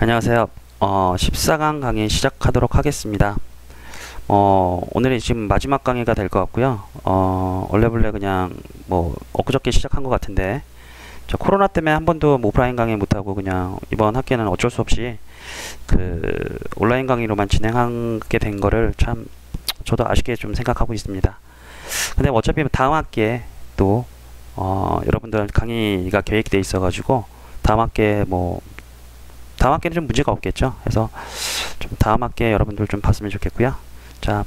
안녕하세요. 14강 강의 시작하도록 하겠습니다. 오늘이 지금 마지막 강의가 될 것 같고요. 원래 그냥 엊그저께 시작한 것 같은데, 코로나 때문에 한 번도 오프라인 강의 못하고 그냥 이번 학기에는 어쩔 수 없이 온라인 강의로만 진행하게 된 거를 참 저도 아쉽게 좀 생각하고 있습니다. 근데 어차피 다음 학기에 또 여러분들 강의가 계획돼 있어가지고 다음 학기는 좀 문제가 없겠죠. 그래서 좀 다음 학기에 여러분들 좀 봤으면 좋겠고요. 자,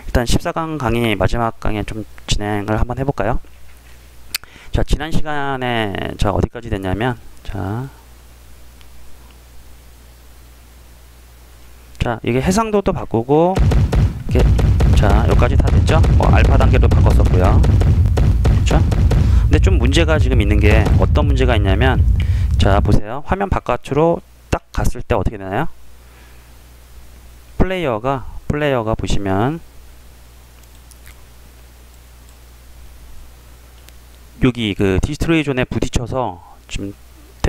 일단 14강 강의 마지막 강의 좀 진행을 한번 해볼까요? 자, 지난 시간에 어디까지 됐냐면 자 이게 해상도도 바꾸고 이게 여기까지 다 됐죠? 알파 단계도 바꿨었고요. 그렇죠? 근데 좀 문제가 지금 있는 게 어떤 문제가 있냐면, 자 보세요. 화면 바깥으로 딱 갔을 때 어떻게 되나요? 플레이어가 보시면 여기 그 디스트로이 존에 부딪혀서 지금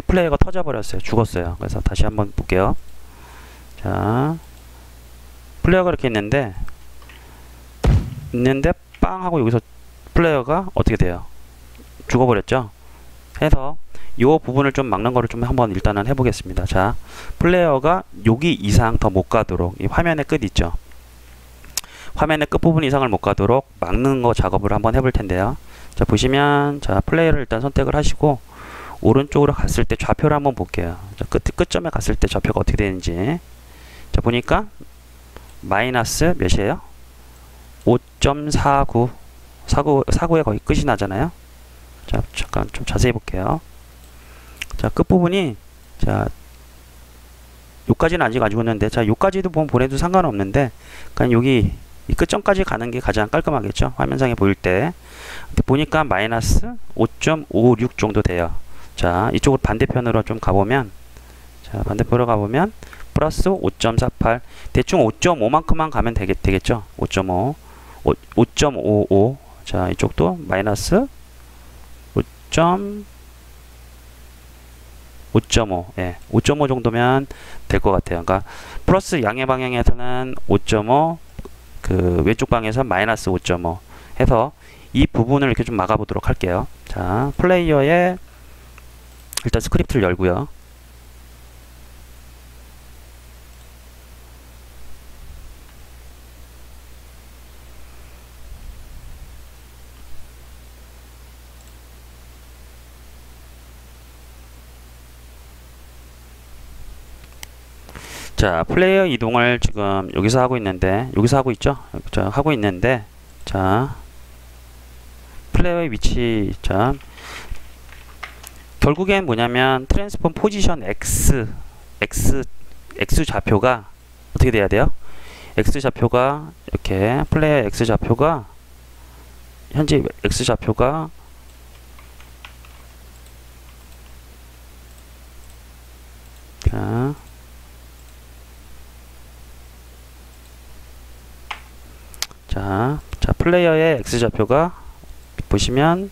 플레이어가 터져버렸어요. 죽었어요. 그래서 다시 한번 볼게요. 자, 플레이어가 이렇게 있는데 빵 하고 여기서 플레이어가 어떻게 돼요? 죽어버렸죠? 해서 이 부분을 좀 막는 거를 좀 한번 일단은 해보겠습니다. 자, 플레이어가 여기 이상 더 못 가도록, 이 화면의 끝 있죠? 화면의 끝부분 이상을 못 가도록 막는 거 작업을 한번 해볼 텐데요. 자, 보시면, 플레이어를 일단 선택을 하시고, 오른쪽으로 갔을 때 좌표를 한번 볼게요. 자, 끝점에 갔을 때 좌표가 어떻게 되는지. 자, 보니까, 마이너스 몇이에요? 5.49. 49에 거의 끝이 나잖아요. 자, 잠깐 좀 자세히 볼게요. 자, 끝부분이, 요까지는 아직 안 죽었는데, 요까지도 보내도 상관없는데, 그냥 여기, 이 끝점까지 가는 게 가장 깔끔하겠죠? 화면상에 보일 때. 보니까 마이너스 5.56 정도 돼요. 자, 이쪽으로 반대편으로 좀 가보면, 반대편으로 가보면, 플러스 5.48. 대충 5.5만큼만 가면 되겠죠? 5.5. 5.55. 자, 이쪽도 마이너스 5.5. 예, 5.5 정도면 될 것 같아요. 그러니까 플러스 양의 방향에서는 5.5, 그 왼쪽 방에서 마이너스 5.5 해서 이 부분을 이렇게 좀 막아보도록 할게요. 자, 플레이어에 일단 스크립트를 열고요. 자, 플레이어 이동을 지금 여기서 하고 있는데, 여기서 하고 있죠? 하고 있는데, 플레이어의 위치, 결국엔 뭐냐면, 트랜스폼 포지션 X 좌표가 어떻게 돼야 돼요? X 좌표가, 이렇게, 플레이어 X 좌표가, 현재 X 좌표가, 자, 플레이어의 X 좌표가 보시면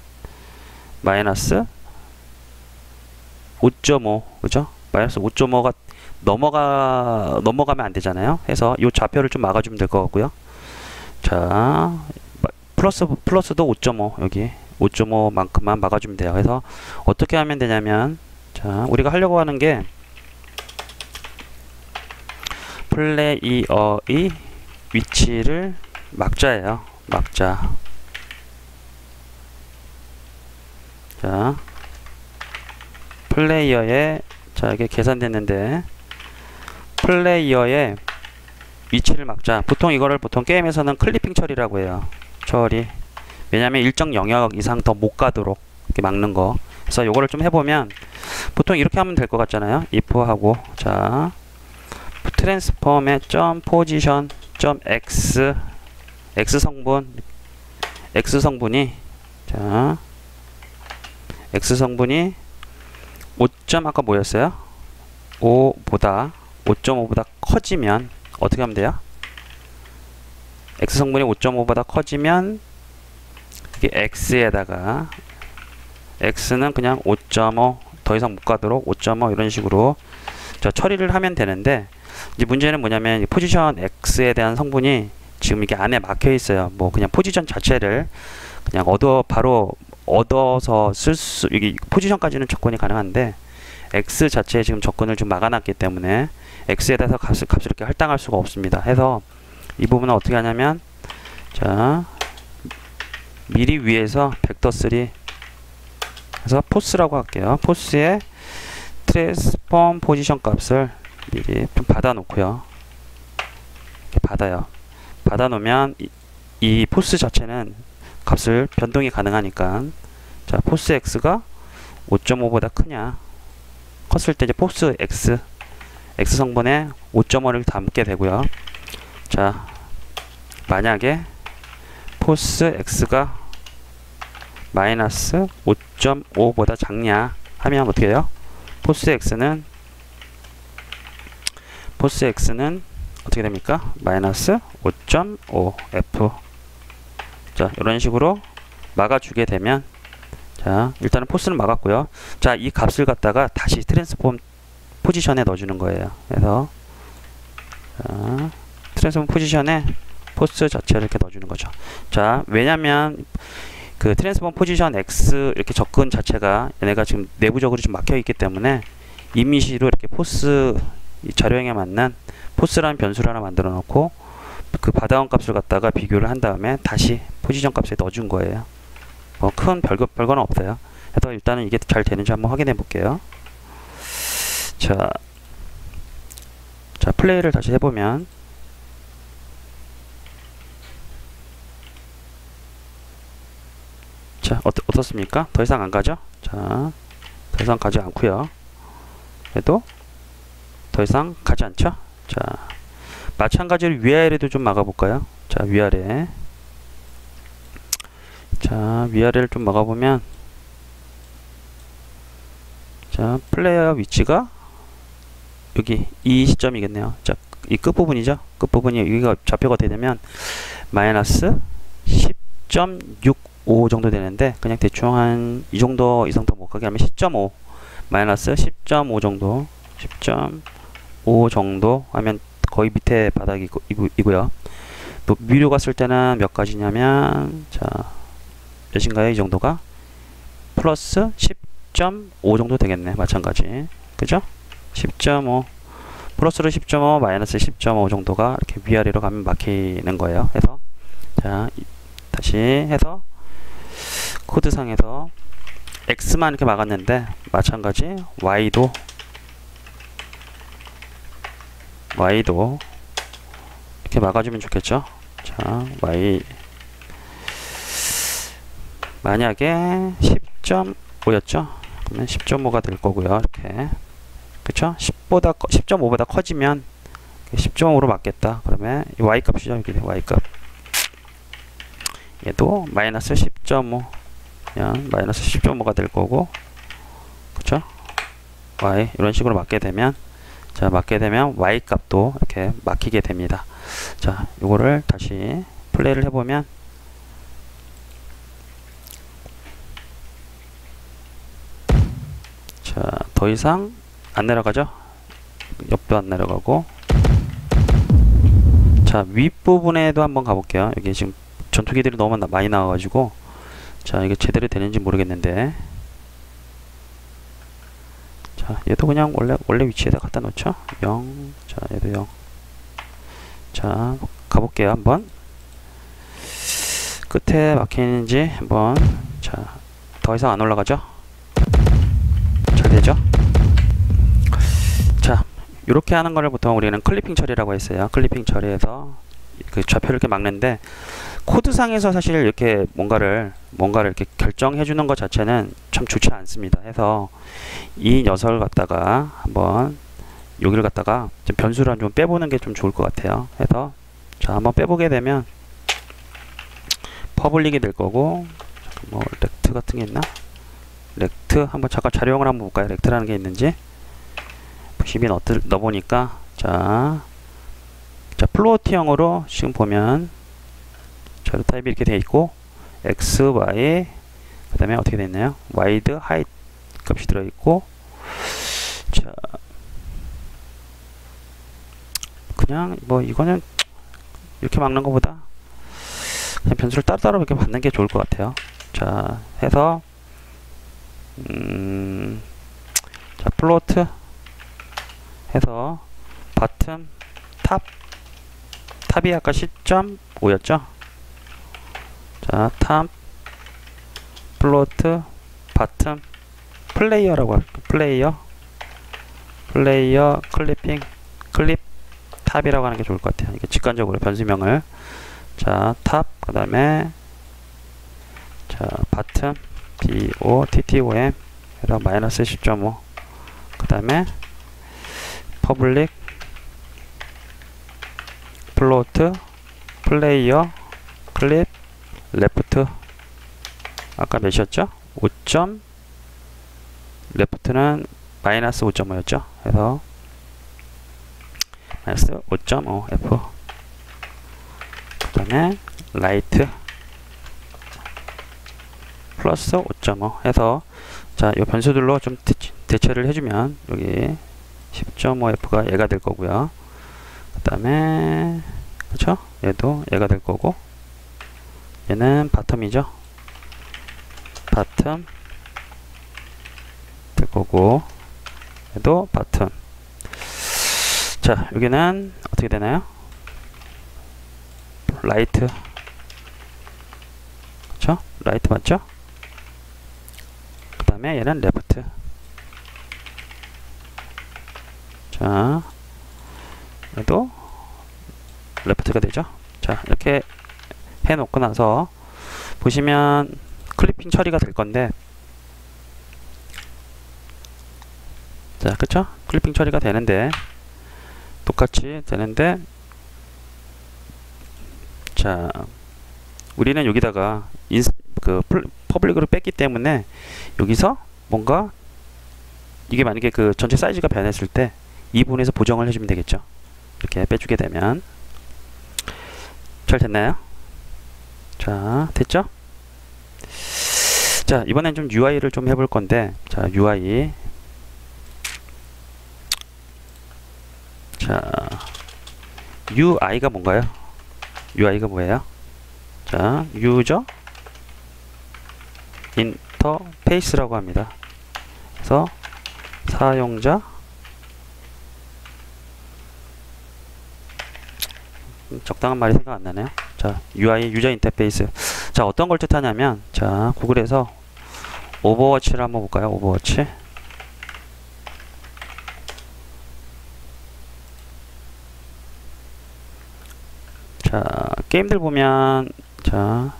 마이너스 5.5, 그죠? 마이너스 5.5가 넘어가면 안 되잖아요. 해서 이 좌표를 좀 막아주면 될 것 같고요. 자, 플러스도 5.5, 여기 5.5만큼만 막아주면 돼요. 그래서 어떻게 하면 되냐면, 우리가 하려고 하는 게 플레이어의 위치를 막자예요. 막자. 자, 플레이어의, 이게 계산됐는데, 플레이어의 위치를 막자. 보통 게임에서는 클리핑 처리라고 해요. 처리. 왜냐면 일정 영역 이상 더 못 가도록 이렇게 막는 거. 그래서 요거를 좀 해보면, 보통 이렇게 하면 될 것 같잖아요. if 하고, 트랜스폼의 점 포지션 점 x x 성분이 x 성분이 5점 아까 뭐였어요? 5.5보다 커지면 어떻게 하면 돼요? x 성분이 5.5보다 커지면 이게 x에다가 x는 그냥 5.5 더 이상 못 가도록 5.5 이런 식으로 자, 처리를 하면 되는데, 이제 문제는 뭐냐면 포지션 X에 대한 성분이 지금 이게 안에 막혀 있어요. 뭐 그냥 포지션 자체를 그냥 바로 얻어서 이게 포지션까지는 접근이 가능한데, X 자체에 지금 접근을 좀 막아놨기 때문에 X에 대해서 값을 이렇게 할당할 수가 없습니다. 해서 이 부분은 어떻게 하냐면, 자, 미리 위에서 벡터 3 해서 포스라고 할게요. 포스에 트랜스폼 포지션 값을 미리 좀 받아 놓고요. 받아 놓으면 이 포스 자체는 값을 변동이 가능하니까, 자, 포스 X가 5.5보다 크냐, 컸을 때 이제 포스 X 성분에 5.5를 담게 되고요. 자, 만약에 포스 X가 마이너스 5.5보다 작냐 하면 어떻게 돼요? 포스 X는 어떻게 됩니까? 마이너스 5.5 F. 자, 이런 식으로 막아주게 되면, 자, 일단은 포스는 막았고요. 자, 이 값을 갖다가 다시 트랜스폼 포지션에 넣어주는 거예요. 그래서, 자, 트랜스폼 포지션에 포스 자체를 이렇게 넣어주는 거죠. 자, 왜냐면 그 트랜스폼 포지션 X 이렇게 접근 자체가 얘네가 지금 내부적으로 좀 막혀 있기 때문에 임시로 이렇게 포스, 이 자료형에 맞는 포스라는 변수를 하나 만들어 놓고 그 받아온 값을 갖다가 비교를 한 다음에 다시 포지션 값에 넣어준 거예요. 뭐 큰 별거는 없어요. 그래서 일단은 이게 잘 되는지 한번 확인해 볼게요. 자, 플레이를 다시 해보면, 자, 어떻습니까? 더 이상 안 가죠? 자, 더 이상 가지 않고요. 그래도 더 이상 가지 않죠? 자, 마찬가지로 위아래도 좀 막아볼까요? 자, 위아래. 자, 위아래를 좀 막아보면, 자, 플레이어 위치가 여기 이 시점이겠네요. 자, 이 끝부분이죠? 끝부분이 여기가 좌표가 되려면 마이너스 10.65 정도 되는데, 그냥 대충 한 이 정도 이상 더 못 가게 하면 10.5 마이너스 10.5 정도, 10.5 정도 하면 거의 밑에 바닥이고요. 또 위로 갔을 때는 몇 가지냐면, 자, 몇인가요? 이 정도가 플러스 10.5 정도 되겠네. 마찬가지, 그죠? 10.5 플러스로 10.5 마이너스 10.5 정도가 이렇게 위아래로 가면 막히는 거예요. 해서, 자, 다시 해서 코드상에서 X만 이렇게 막았는데, 마찬가지 Y도 이렇게 막아주면 좋겠죠. 자, Y 만약에 10.5였죠? 그러면 10.5가 될 거고요. 이렇게, 그쵸? 10.5보다 커지면 10.5로 맞겠다. 그러면 이 Y 값이죠. 이렇게 Y 값. 얘도 마이너스 10.5 마이너스 10.5가 될 거고, 그쵸? Y 이런 식으로 맞게 되면, 자, 맞게 되면 Y 값도 이렇게 막히게 됩니다. 자, 요거를 다시 플레이를 해보면, 자, 더 이상 안 내려가죠? 옆도 안 내려가고. 자, 윗부분에도 한번 가볼게요. 여기 지금 전투기들이 너무 많이 나와가지고, 자, 이게 제대로 되는지 모르겠는데, 자, 얘도 그냥 원래 위치에다 갖다 놓죠. 0. 자, 얘도 0. 자, 가볼게요. 한번 끝에 막히는지 한번. 자, 더 이상 안 올라가죠? 잘 되죠? 자, 이렇게 하는 거를 보통 우리는 클리핑 처리라고 했어요. 클리핑 처리해서 그 좌표를 이렇게 막는데, 코드상에서 사실 이렇게 뭔가를 이렇게 결정해 주는 것 자체는 참 좋지 않습니다. 해서 이 녀석을 갖다가 한번 여기를 갖다가 좀 변수를 좀 빼보는 게 좀 좋을 것 같아요. 해서, 자, 한번 빼보게 되면 퍼블릭이 될 거고, 뭐 렉트 같은 게 있나? 렉트 한번 잠깐 자료형을 한번 볼까요? 렉트라는 게 있는지 부심이 넣어보니까, 자, 플로트형으로 지금 보면 자료 타입이 이렇게 되어 있고, x, y, 그 다음에 어떻게 되어 있나요? wide, height 값이 들어있고, 자, 그냥 뭐 이거는 이렇게 막는 것보다 그냥 변수를 따로따로 이렇게 받는 게 좋을 것 같아요. 자, 해서 자, 플로트 해서 바텀 탑이 아까 10.5였죠. 자, 탑 플로트 바텀 플레이어라고 할게요. 플레이어 클립 탑이라고 하는 게 좋을 것 같아요. 이게 직관적으로 변수명을. 자, 탑, 그 다음에 자, 바텀 BOTTOM 해서 마이너스 10.5, 그 다음에 퍼블릭 플로트 플레이어 클립 레프트 아까 몇이었죠? 5점 레프트는 마이너스 5.5였죠. 그래서 마이너스 5.5 F, 그 다음에 라이트 플러스 5.5 해서 자, 이 변수들로 좀 대체를 해주면 여기 10.5 F가 얘가 될 거고요. 그 다음에 그쵸? 얘도 얘가 될 거고, 얘는 바텀이죠. 바텀 될 거고, 얘도 바텀. 자, 여기는 어떻게 되나요? 라이트, 그쵸? 라이트 맞죠? 그 다음에 얘는 레프트. 자, 얘도 레프트가 되죠. 자, 이렇게 해 놓고 나서 보시면 클리핑 처리가 될 건데, 자, 그쵸? 클리핑 처리가 되는데, 똑같이 되는데, 자, 우리는 여기다가 퍼블릭으로 뺐기 때문에 여기서 뭔가 이게 만약에 그 전체 사이즈가 변했을 때 이 부분에서 보정을 해주면 되겠죠. 이렇게 빼주게 되면. 잘 됐나요? 자, 됐죠? 자, 이번엔 좀 UI를 좀 해볼 건데, 자, UI. 자, UI가 뭔가요? UI가 뭐예요? 자, 유저 인터페이스라고 합니다. 그래서 사용자 적당한 말이 생각 안 나네요. 자, UI 유저 인터페이스. 자, 어떤 걸 뜻하냐면, 자, 구글에서 오버워치를 한번 볼까요? 오버워치. 자, 게임들 보면, 자,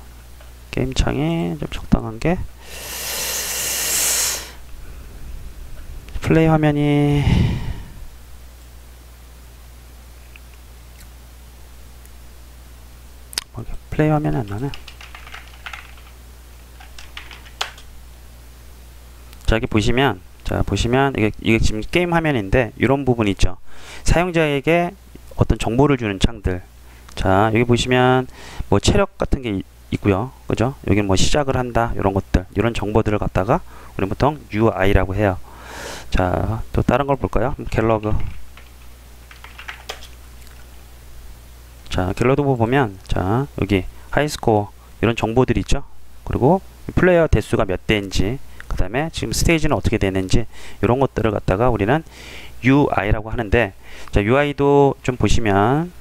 게임 창이 좀 적당한 게, 플레이 화면이 플레이 화면이 안 나네. 자, 여기 보시면, 자, 보시면 이게 지금 게임 화면인데 이런 부분 있죠. 사용자에게 어떤 정보를 주는 창들. 자, 여기 보시면 뭐 체력 같은 게 있고요. 그죠? 여기 뭐 시작을 한다. 이런 것들. 이런 정보들을 갖다가 우리 보통 UI라고 해요. 자, 또 다른 걸 볼까요? 갤러그. 자, 갤러그 보면, 자, 여기 하이스코어 이런 정보들이 있죠. 그리고 플레이어 대수가 몇 대인지, 그 다음에 지금 스테이지는 어떻게 되는지, 이런 것들을 갖다가 우리는 UI라고 하는데, 자, UI도 좀 보시면,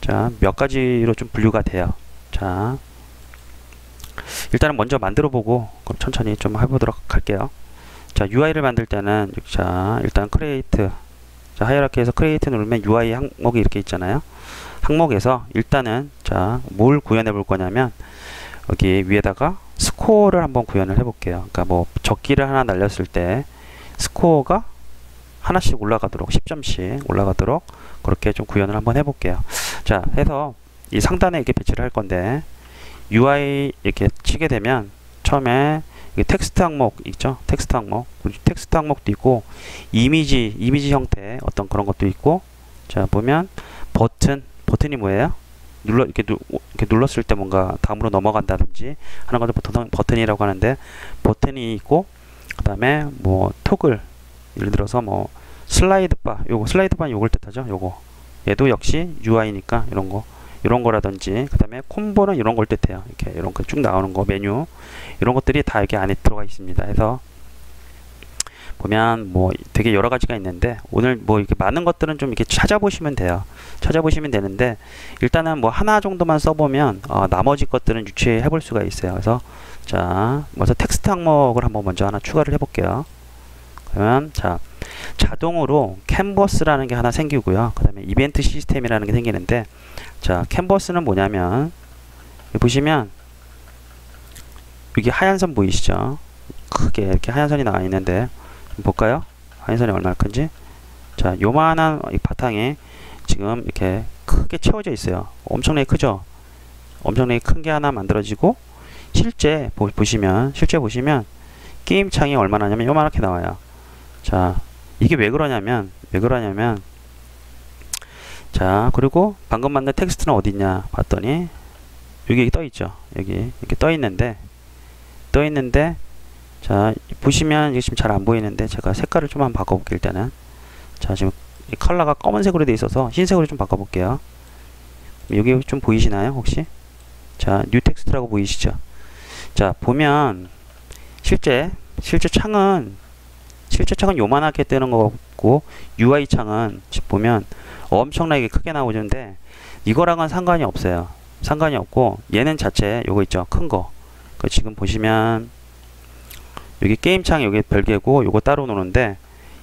자, 몇 가지로 좀 분류가 돼요. 자, 일단은 먼저 만들어 보고 그럼 천천히 좀 해보도록 할게요. 자, UI를 만들 때는, 자, 일단 크리에이트, 자, 하이라키에서 크리에이트 누르면 UI 항목이 이렇게 있잖아요. 항목에서 일단은, 자, 뭘 구현해 볼 거냐면, 여기 위에다가 스코어를 한번 구현을 해 볼게요. 그러니까 뭐 적기를 하나 날렸을 때 스코어가 하나씩 올라가도록, 10점씩 올라가도록 그렇게 좀 구현을 한번 해 볼게요. 자, 해서 이 상단에 이렇게 배치를 할 건데, UI 이렇게 치게 되면 처음에 텍스트 항목 있죠? 텍스트 항목. 텍스트 항목도 있고, 이미지 형태 어떤 그런 것도 있고, 자, 보면 버튼이 뭐예요? 이렇게 눌렀을 때 뭔가 다음으로 넘어간다든지 하는 것을 보통 버튼이라고 하는데, 버튼이 있고, 그 다음에 뭐 토글, 예를 들어서 뭐 슬라이드 바, 요거 슬라이드 바는 요걸 뜻하죠. 요거 얘도 역시 UI니까 이런 거라든지, 그 다음에 콤보는 이런 걸 뜻해요. 이렇게 이런 거 쭉 나오는 거, 메뉴 이런 것들이 다 여기 안에 들어가 있습니다. 그래서 보면 뭐 되게 여러 가지가 있는데, 오늘 뭐 이렇게 많은 것들은 좀 이렇게 찾아보시면 돼요. 찾아보시면 되는데, 일단은 뭐 하나 정도만 써보면 나머지 것들은 유추해 볼 수가 있어요. 그래서 자, 먼저 텍스트 항목을 한번 먼저 하나 추가를 해 볼게요. 그러면 자, 자동으로 캔버스라는 게 하나 생기고요. 그 다음에 이벤트 시스템이라는 게 생기는데, 자, 캔버스는 뭐냐면 여기 보시면 여기 하얀 선 보이시죠? 크게 이렇게 하얀 선이 나와 있는데, 볼까요? 하얀 선이 얼마나 큰지. 자, 요만한 이 바탕에 지금 이렇게 크게 채워져 있어요. 엄청나게 크죠? 엄청나게 큰 게 하나 만들어지고, 실제 보시면 게임 창이 얼마나 하냐면 요만하게 나와요. 자, 이게 왜 그러냐면 자, 그리고 방금 만든 텍스트는 어디 있냐 봤더니 여기 떠 있죠. 여기 이렇게 떠 있는데 자, 보시면 이게 지금 잘 안 보이는데, 제가 색깔을 좀 한번 바꿔볼게요. 일단은 자, 지금 이 컬러가 검은색으로 되어 있어서 흰색으로 좀 바꿔볼게요. 여기 좀 보이시나요 혹시? 자, 뉴 텍스트라고 보이시죠? 자, 보면 실제 창은 요만하게 뜨는 거고, UI 창은 보면 엄청나게 크게 나오는데, 이거랑은 상관이 없어요. 상관이 없고, 얘는 자체 요거 있죠, 큰 거. 그 지금 보시면 여기 게임 창이 여기 별개고 요거 따로 노는데,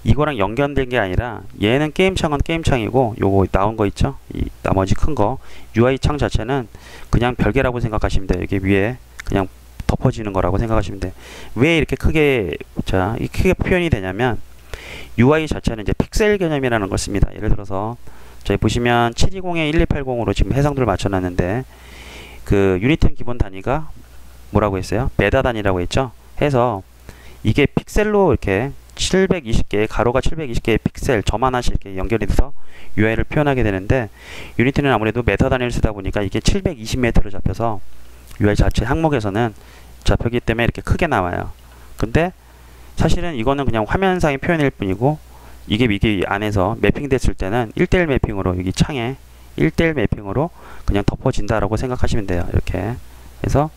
이거랑 연결된 게 아니라 얘는 게임 창은 게임 창이고, 요거 나온 거 있죠, 이 나머지 큰 거 UI 창 자체는 그냥 별개라고 생각하시면 돼요. 여기 위에 그냥 덮어지는 거라고 생각하시면 돼요. 왜 이렇게 크게 크게 표현이 되냐면, UI 자체는 이제 픽셀 개념이라는 걸 씁니다. 예를 들어서 저희 보시면 720에 1280으로 지금 해상도를 맞춰놨는데, 그 유니티는 기본 단위가 뭐라고 했어요? 메다 단위라고 했죠. 해서 이게 픽셀로 이렇게 720개, 가로가 720개의 픽셀 점 하나씩 이렇게 연결이 돼서 UI를 표현하게 되는데, 유니티는 아무래도 메타 단위를 쓰다 보니까 이게 720m로 잡혀서 UI 자체 항목에서는 잡혔기 때문에 이렇게 크게 나와요. 근데 사실은 이거는 그냥 화면상의 표현일 뿐이고, 이게 안에서 매핑 됐을 때는 1:1 매핑으로 여기 창에 1:1 매핑으로 그냥 덮어진다라고 생각하시면 돼요. 이렇게 해서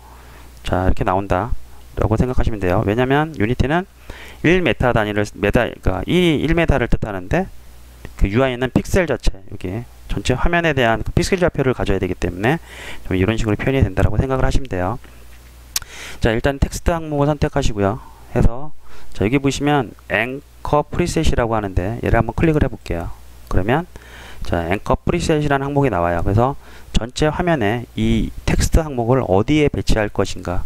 자, 이렇게 나온다 라고 생각하시면 돼요. 왜냐면 유니티는 1m 단위를 그러니까 1m를 뜻하는데, 그 UI는 픽셀 자체, 여기 전체 화면에 대한 그 픽셀 좌표를 가져야 되기 때문에 좀 이런 식으로 표현이 된다라고 생각을 하시면 돼요. 자, 일단 텍스트 항목을 선택하시고요. 해서 자, 여기 보시면 앵커 프리셋이라고 하는데, 얘를 한번 클릭을 해 볼게요. 그러면 자, 앵커 프리셋이라는 항목이 나와요. 그래서 전체 화면에 이 텍스트 항목을 어디에 배치할 것인가.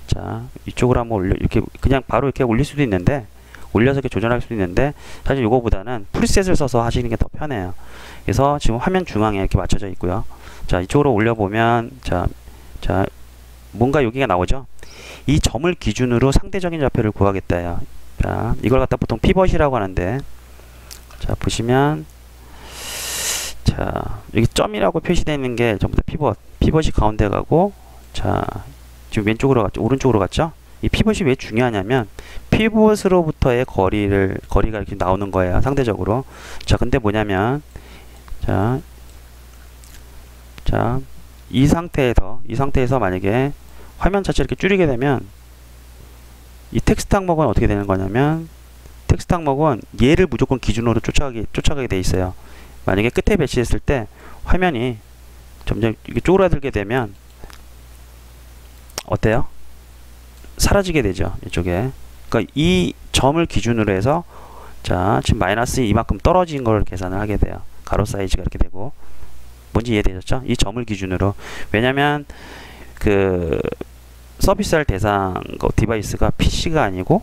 자, 이쪽으로 한번 이렇게 그냥 바로 이렇게 올릴 수도 있는데, 올려서 이렇게 조절할 수도 있는데, 사실 이거보다는 프리셋을 써서 하시는 게 더 편해요. 그래서 지금 화면 중앙에 이렇게 맞춰져 있고요. 자, 이쪽으로 올려보면 자, 뭔가 여기가 나오죠. 이 점을 기준으로 상대적인 좌표를 구하겠다요. 자, 이걸 갖다 보통 피벗이라고 하는데, 자, 보시면 자, 여기 점이라고 표시되어 있는 게 전부 다 피벗이 가운데 가고, 자, 지금 왼쪽으로 갔죠, 오른쪽으로 갔죠. 이 피벗이 왜 중요하냐면, 피벗으로부터의 거리가 이렇게 나오는 거예요, 상대적으로. 자, 근데 뭐냐면 자, 이 상태에서 만약에 화면 자체를 이렇게 줄이게 되면, 이 텍스트 항목은 어떻게 되는 거냐면, 텍스트 항목은 얘를 무조건 기준으로 쫓아가게 돼 있어요. 만약에 끝에 배치했을 때 화면이 점점 이렇게 쪼그라들게 되면 어때요? 사라지게 되죠, 이쪽에. 그러니까 이 점을 기준으로 해서 자, 지금 마이너스 이만큼 떨어진 걸 계산을 하게 돼요. 가로 사이즈가 이렇게 되고. 뭔지 이해되셨죠? 이 점을 기준으로. 왜냐면 그 서비스할 대상 디바이스가 PC가 아니고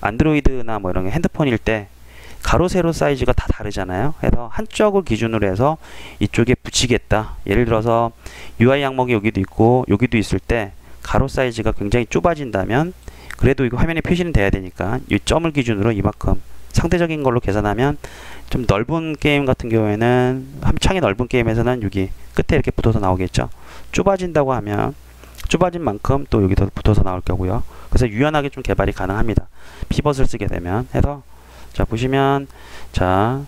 안드로이드나 뭐 이런 게 핸드폰일 때 가로 세로 사이즈가 다 다르잖아요. 그래서 한쪽을 기준으로 해서 이쪽에 붙이겠다. 예를 들어서 UI 항목이 여기도 있고 여기도 있을 때 가로 사이즈가 굉장히 좁아진다면, 그래도 이거 화면에 표시는 돼야 되니까 이 점을 기준으로 이만큼 상대적인 걸로 계산하면, 좀 넓은 게임 같은 경우에는, 창이 넓은 게임에서는 여기 끝에 이렇게 붙어서 나오겠죠. 좁아진다고 하면 좁아진 만큼 또 여기도 붙어서 나올 거고요. 그래서 유연하게 좀 개발이 가능합니다, 피벗을 쓰게 되면. 해서 자, 보시면 자,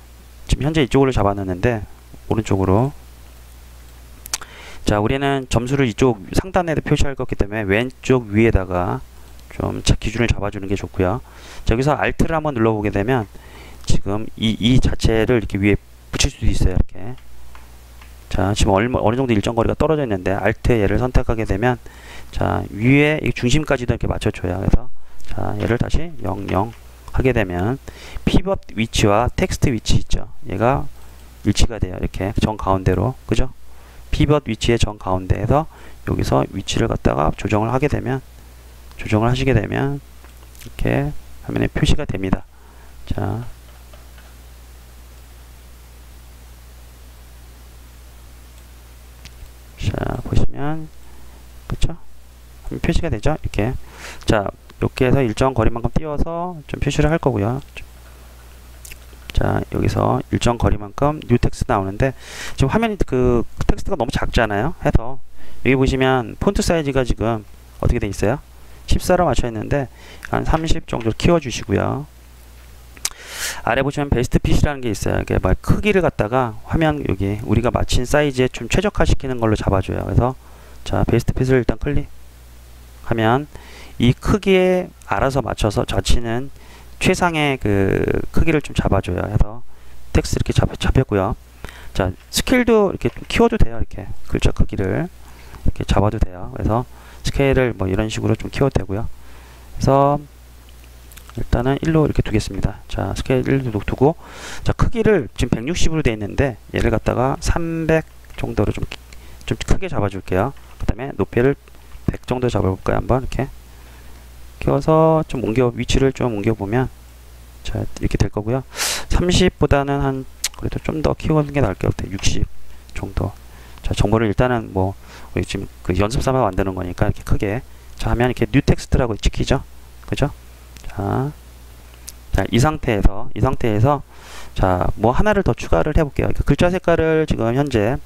지금 현재 이쪽으로 잡아놨는데 오른쪽으로. 자, 우리는 점수를 이쪽 상단에 표시할 거기 때문에 왼쪽 위에다가 좀 기준을 잡아주는 게 좋고요. 자, 여기서 Alt를 한번 눌러보게 되면 지금 이 자체를 이렇게 위에 붙일 수도 있어요. 이렇게. 자, 지금 어느 정도 일정 거리가 떨어져 있는데 Alt 얘를 선택하게 되면 자, 위에 이 중심까지도 이렇게 맞춰줘요. 그래서 자, 얘를 다시 00 하게 되면 피벗 위치와 텍스트 위치 있죠. 얘가 일치가 돼요. 이렇게 정 가운데로. 그죠? 피벗 위치의 정 가운데에서 여기서 위치를 갖다가 조정을 하게 되면 조정을 하시게 되면 이렇게 화면에 표시가 됩니다. 자, 보시면 그쵸? 표시가 되죠? 이렇게. 자, 이렇게 해서 일정 거리만큼 띄워서 좀 표시를 할 거고요. 자, 여기서 일정 거리만큼 뉴 텍스트 나오는데 지금 화면이 그 텍스트가 너무 작잖아요. 해서 여기 보시면 폰트 사이즈가 지금 어떻게 돼 있어요? 14로 맞춰 있는데 한 30 정도 키워 주시고요. 아래 보시면 베스트 핏이라는 게 있어요. 이게 막 크기를 갖다가 화면 여기 우리가 맞춘 사이즈에 좀 최적화시키는 걸로 잡아줘요. 그래서 자, 베스트 핏을 일단 클릭하면 이 크기에 알아서 맞춰서 자치는 최상의 그 크기를 좀 잡아줘요. 해서 텍스트 이렇게 잡혔고요. 자, 스케일도 이렇게 좀 키워도 돼요. 이렇게 글자 크기를 이렇게 잡아도 돼요. 그래서 스케일을 뭐 이런 식으로 좀 키워도 되고요. 그래서 일단은 1로 이렇게 두겠습니다. 자, 스케일 1로 두고 자, 크기를 지금 160으로 되어 있는데 얘를 갖다가 300 정도로 좀 크게 잡아줄게요. 그 다음에 높이를 100 정도 잡아볼까요? 한번 이렇게 키워서 좀 위치를 좀 옮겨보면 자, 이렇게 될 거고요. 30보다는 한 그래도 좀 더 키우는 게 나을 것 같아요. 60 정도. 자, 정보를 일단은 뭐 우리 지금 그 연습 삼아 만드는 거니까 이렇게 크게 자 하면 이렇게 뉴 텍스트라고 찍히죠. 그죠? 자, 이 상태에서 자, 뭐 하나를 더 추가를 해볼게요. 그러니까 글자 색깔을 지금 현재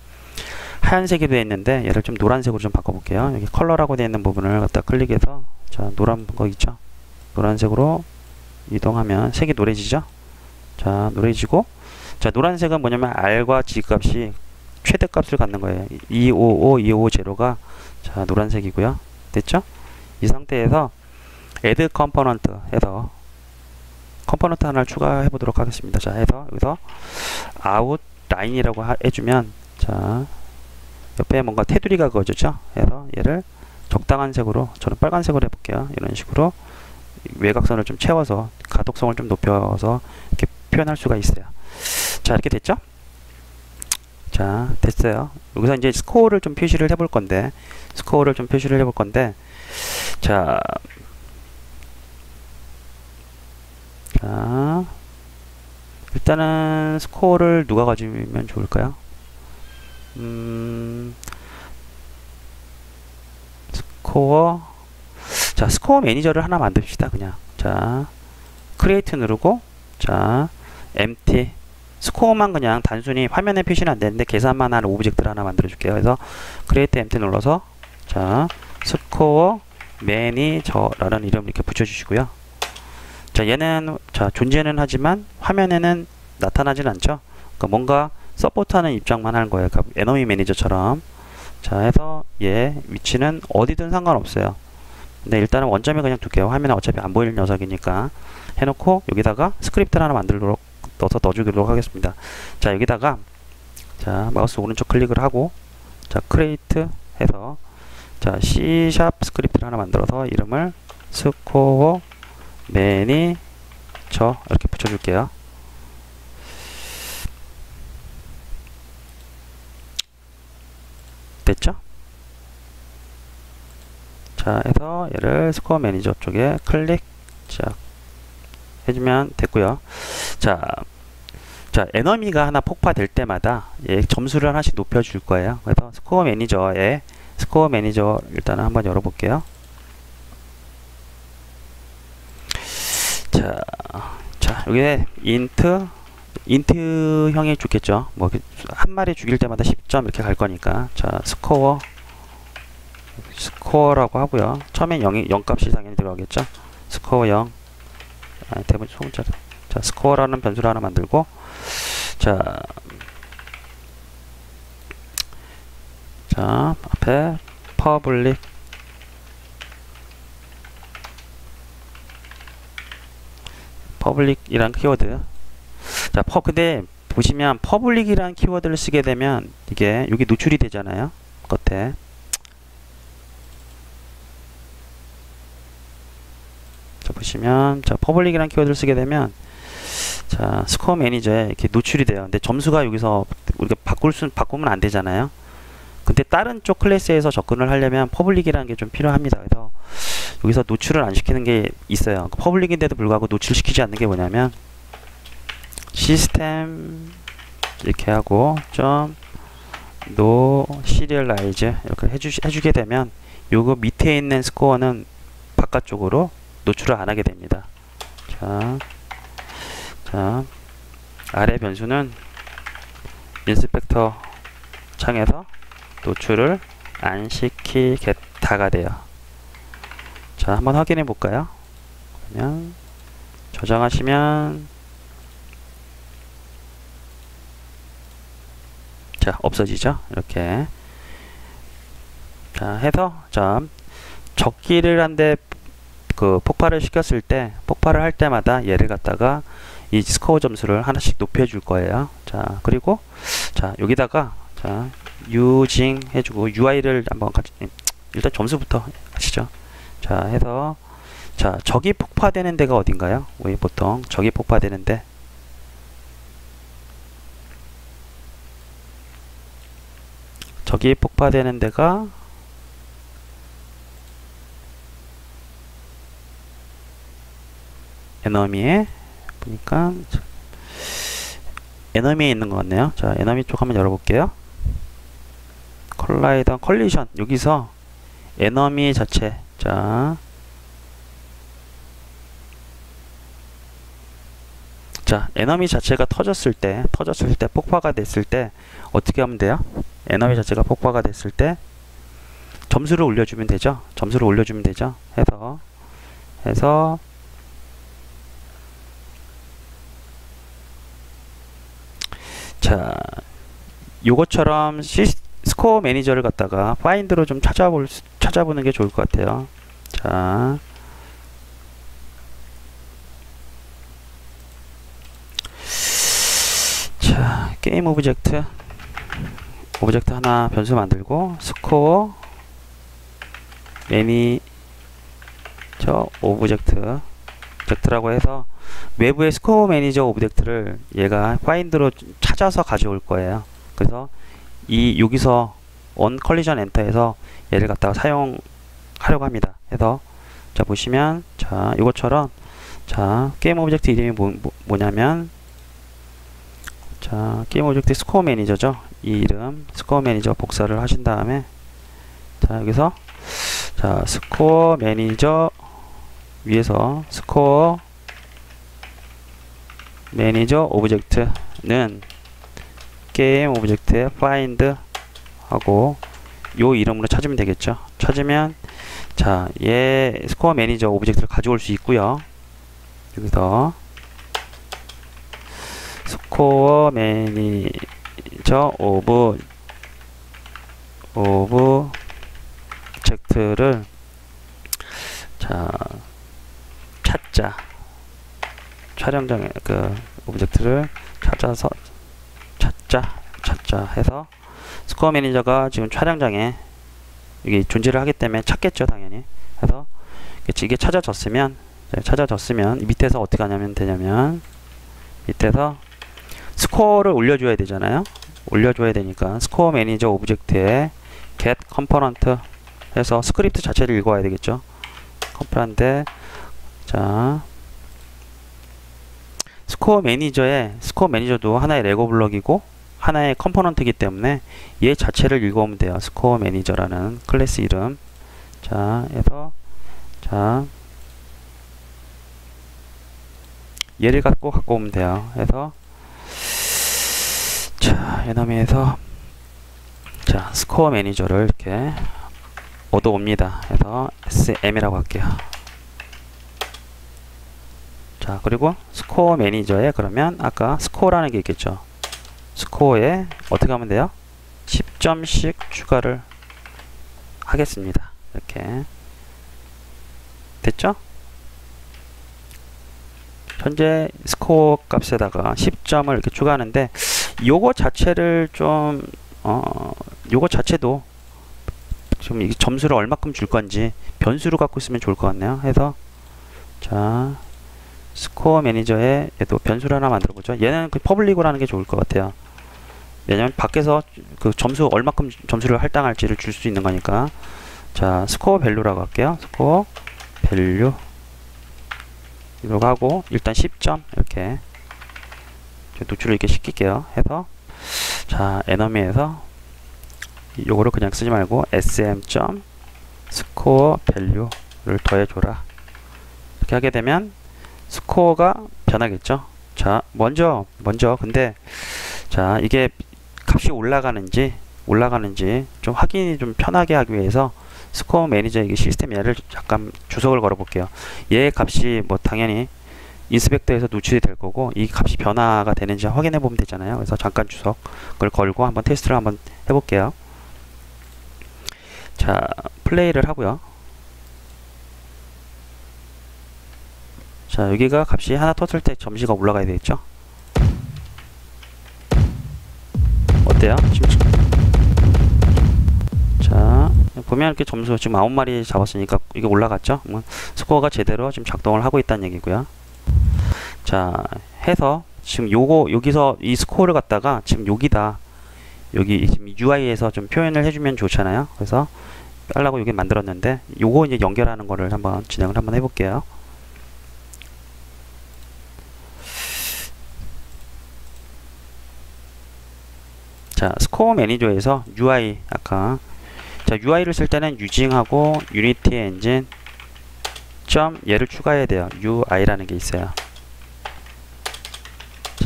하얀색이 되어 있는데 얘를 좀 노란색으로 좀 바꿔볼게요. 여기 컬러라고 되어 있는 부분을 갖다 클릭해서 자, 노란 거 있죠? 노란색으로 이동하면 색이 노래지죠? 자, 노래지고 자, 노란색은 뭐냐면 R과 G 값이 최대값을 갖는 거예요. 255250가 자, 노란색이고요. 됐죠? 이 상태에서 add component 해서 컴포넌트 하나를 추가해 보도록 하겠습니다. 자, 해서 여기서 outline이라고 해주면 자, 옆에 뭔가 테두리가 그어졌죠? 해서 얘를 적당한 색으로 저는 빨간색으로 해볼게요. 이런 식으로 외곽선을 좀 채워서 가독성을 좀 높여서 이렇게 표현할 수가 있어요. 자, 이렇게 됐죠? 자, 됐어요. 여기서 이제 스코어를 좀 표시를 해볼 건데 자, 일단은 스코어를 누가 가지면 좋을까요? 자, 스코어 매니저를 하나 만듭시다. 그냥 자, 크리에이트 누르고 자, empty 스코어만 그냥 단순히 화면에 표시는 안 되는데 계산만 하는 오브젝트를 하나 만들어 줄게요. 그래서 create empty 눌러서 자, 스코어 매니저라는 이름 이렇게 붙여 주시고요. 자, 얘는 자, 존재는 하지만 화면에는 나타나진 않죠. 그러니까 뭔가 서포트하는 입장만 하는 거예요. 그러니까 에너미 매니저처럼. 자, 해서 얘 위치는 어디든 상관없어요. 근데 일단은 원점에 그냥 둘게요. 화면에 어차피 안 보일 녀석이니까 해놓고 여기다가 스크립트를 하나 넣어서 넣어주도록 하겠습니다. 자, 여기다가 자, 마우스 오른쪽 클릭을 하고 자, create 해서 자, C# 스크립트를 하나 만들어서 이름을 스코어 매니저 이렇게 붙여줄게요. 됐죠? 자, 해서 얘를 스코어 매니저 쪽에 클릭 자, 해주면 됐고요. 자, 에너미가 하나 폭파될 때마다 얘 점수를 하나씩 높여줄 거예요. 그래서 스코어 매니저 일단은 한번 열어볼게요. 자, 여기에 인트형이 좋겠죠. 뭐 한 마리 죽일 때마다 10점 이렇게 갈 거니까 자, 스코어라고 하고요. 처음엔 0값이 당연히 들어가겠죠. 스코어 0 대부분 소문자로 자, 스코어라는 변수를 하나 만들고 자, 앞에 퍼블릭이란 키워드. 자, 근데 보시면 퍼블릭이란 키워드를 쓰게 되면 이게 여기 노출이 되잖아요. 겉에. 자, 보시면 퍼블릭이란 키워드를 쓰게 되면 스코어 매니저에 이렇게 노출이 돼요. 근데 점수가 여기서 우리가 바꾸면 안 되잖아요. 근데 다른 쪽 클래스에서 접근을 하려면 퍼블릭이라는 게 좀 필요합니다. 그래서 여기서 노출을 안 시키는 게 있어요. 퍼블릭인데도 불구하고 노출시키지 않는 게 뭐냐면 시스템 이렇게 하고 좀 no serialize 이렇게 해주게 되면 요거 밑에 있는 스코어는 바깥쪽으로 노출을 안 하게 됩니다. 자, 아래 변수는 인스펙터 창에서 노출을 안 시키겠다가 돼요. 자, 한번 확인해 볼까요? 그러면 저장하시면 없어지죠. 이렇게 해서 적기를 한데 폭발을 시켰을 때 폭발을 할 때마다 얘를 갖다가 이 스코어 점수를 하나씩 높여줄 거예요. 그리고 여기다가 using 해주고 UI를 한번 같이 일단 점수부터 하시죠. 해서 적이 폭파되는 데가 어딘가요? 우리 보통 적이 폭파되는데 데가 에너미에 보니까 에너미에 있는 것 같네요. 에너미 쪽 한번 열어볼게요. 컬라이더 컬리션 여기서 에너미 자체 에너미 자체가 터졌을 때 폭파가 됐을 때 어떻게 하면 돼요? 에너미 자체가 폭파가 됐을 때 점수를 올려주면 되죠. 해서 요것처럼 스코어 매니저를 갖다가 파인드로 좀 찾아보는 게 좋을 것 같아요. 게임 오브젝트 하나 변수 만들고 스코어 매니저 오브젝트라고 해서 외부의 스코어 매니저 오브젝트를 얘가 파인드로 찾아서 가져올 거예요. 그래서 여기서 on collision enter에서 얘를 갖다가 사용하려고 합니다. 해서 보시면 이것처럼 게임 오브젝트 이름이 뭐냐면 게임 오브젝트 스코어 매니저죠. 이 이름 스코어 매니저 복사를 하신 다음에 여기서 스코어 매니저 위에서 스코어 매니저 오브젝트는 게임 오브젝트에 find 하고 요 이름으로 찾으면 되겠죠. 찾으면 얘 스코어 매니저 오브젝트를 가져올 수 있고요. 여기서 스코어 매니저 오브젝트를 찾자. 촬영장에 오브젝트를 찾자 해서 스코어 매니저가 지금 촬영장에 이게 존재를 하기 때문에 찾겠죠, 당연히. 해서 이게 찾아졌으면 밑에서 어떻게 하냐면 밑에서 스코어를 올려줘야 되잖아요. 올려줘야 되니까 스코어 매니저 오브젝트에 get component 해서 스크립트 자체를 읽어야 되겠죠. 컴ponent 스코어 매니저도 하나의 레고 블럭이고 하나의 컴포넌트이기 때문에 얘 자체를 읽어오면 돼요. 스코어 매니저라는 클래스 이름. 해서 얘를 갖고 오면 돼요. 해서 에너미에서 스코어 매니저를 이렇게 얻어옵니다. 해서 sm이라고 할게요. 그리고 스코어 매니저에 그러면 아까 스코어라는 게 있겠죠. 스코어에 어떻게 하면 돼요? 10점씩 추가를 하겠습니다. 이렇게 됐죠? 현재 스코어 값에다가 10점을 이렇게 추가하는데 요거 자체를 좀 요거 자체도 지금 이 점수를 얼마큼 줄 건지 변수로 갖고 있으면 좋을 것 같네요. 해서 자 스코어 매니저에 얘도 변수를 하나 만들어 보죠. 얘는 그 퍼블릭으로 하는 게 좋을 것 같아요. 왜냐면 밖에서 그 점수 얼마큼 점수를 할당할지를 줄 수 있는 거니까. 자 스코어 밸류라고 할게요. 스코어 밸류 이렇게 하고 일단 10점 이렇게 노출을 이렇게 시킬게요. 해서 자 에너미에서 요거를 그냥 쓰지 말고 sm 스코어 밸류를 더해줘라. 이렇게 하게 되면 스코어가 변하겠죠. 자 먼저 근데 자 이게 값이 올라가는지 좀 확인이 좀 편하게 하기 위해서 스코어 매니저 이게 시스템 얘를 잠깐 주석을 걸어 볼게요. 얘 값이 뭐 당연히 인스펙터에서 노출이 될 거고 이 값이 변화가 되는지 확인해 보면 되잖아요. 그래서 잠깐 주석을 걸고 한번 테스트를 한번 해볼게요. 자 플레이를 하고요. 자 여기가 값이 하나 떴을 때 점수가 올라가야 되겠죠. 어때요? 자 보면 이렇게 점수 지금 9마리 잡았으니까 이게 올라갔죠. 스코어가 제대로 지금 작동을 하고 있다는 얘기고요. 자 해서 지금 요거 여기서 이 스코어를 갖다가 지금 여기다 여기 지금 UI에서 좀 표현을 해주면 좋잖아요. 그래서 하려고 여기 만들었는데 요거 이제 연결하는 거를 한번 진행을 한번 해볼게요. 자 스코어 매니저에서 UI 아까 자 UI를 쓸 때는 유징하고 유니티 엔진 점 얘를 추가해야 돼요. UI라는 게 있어요.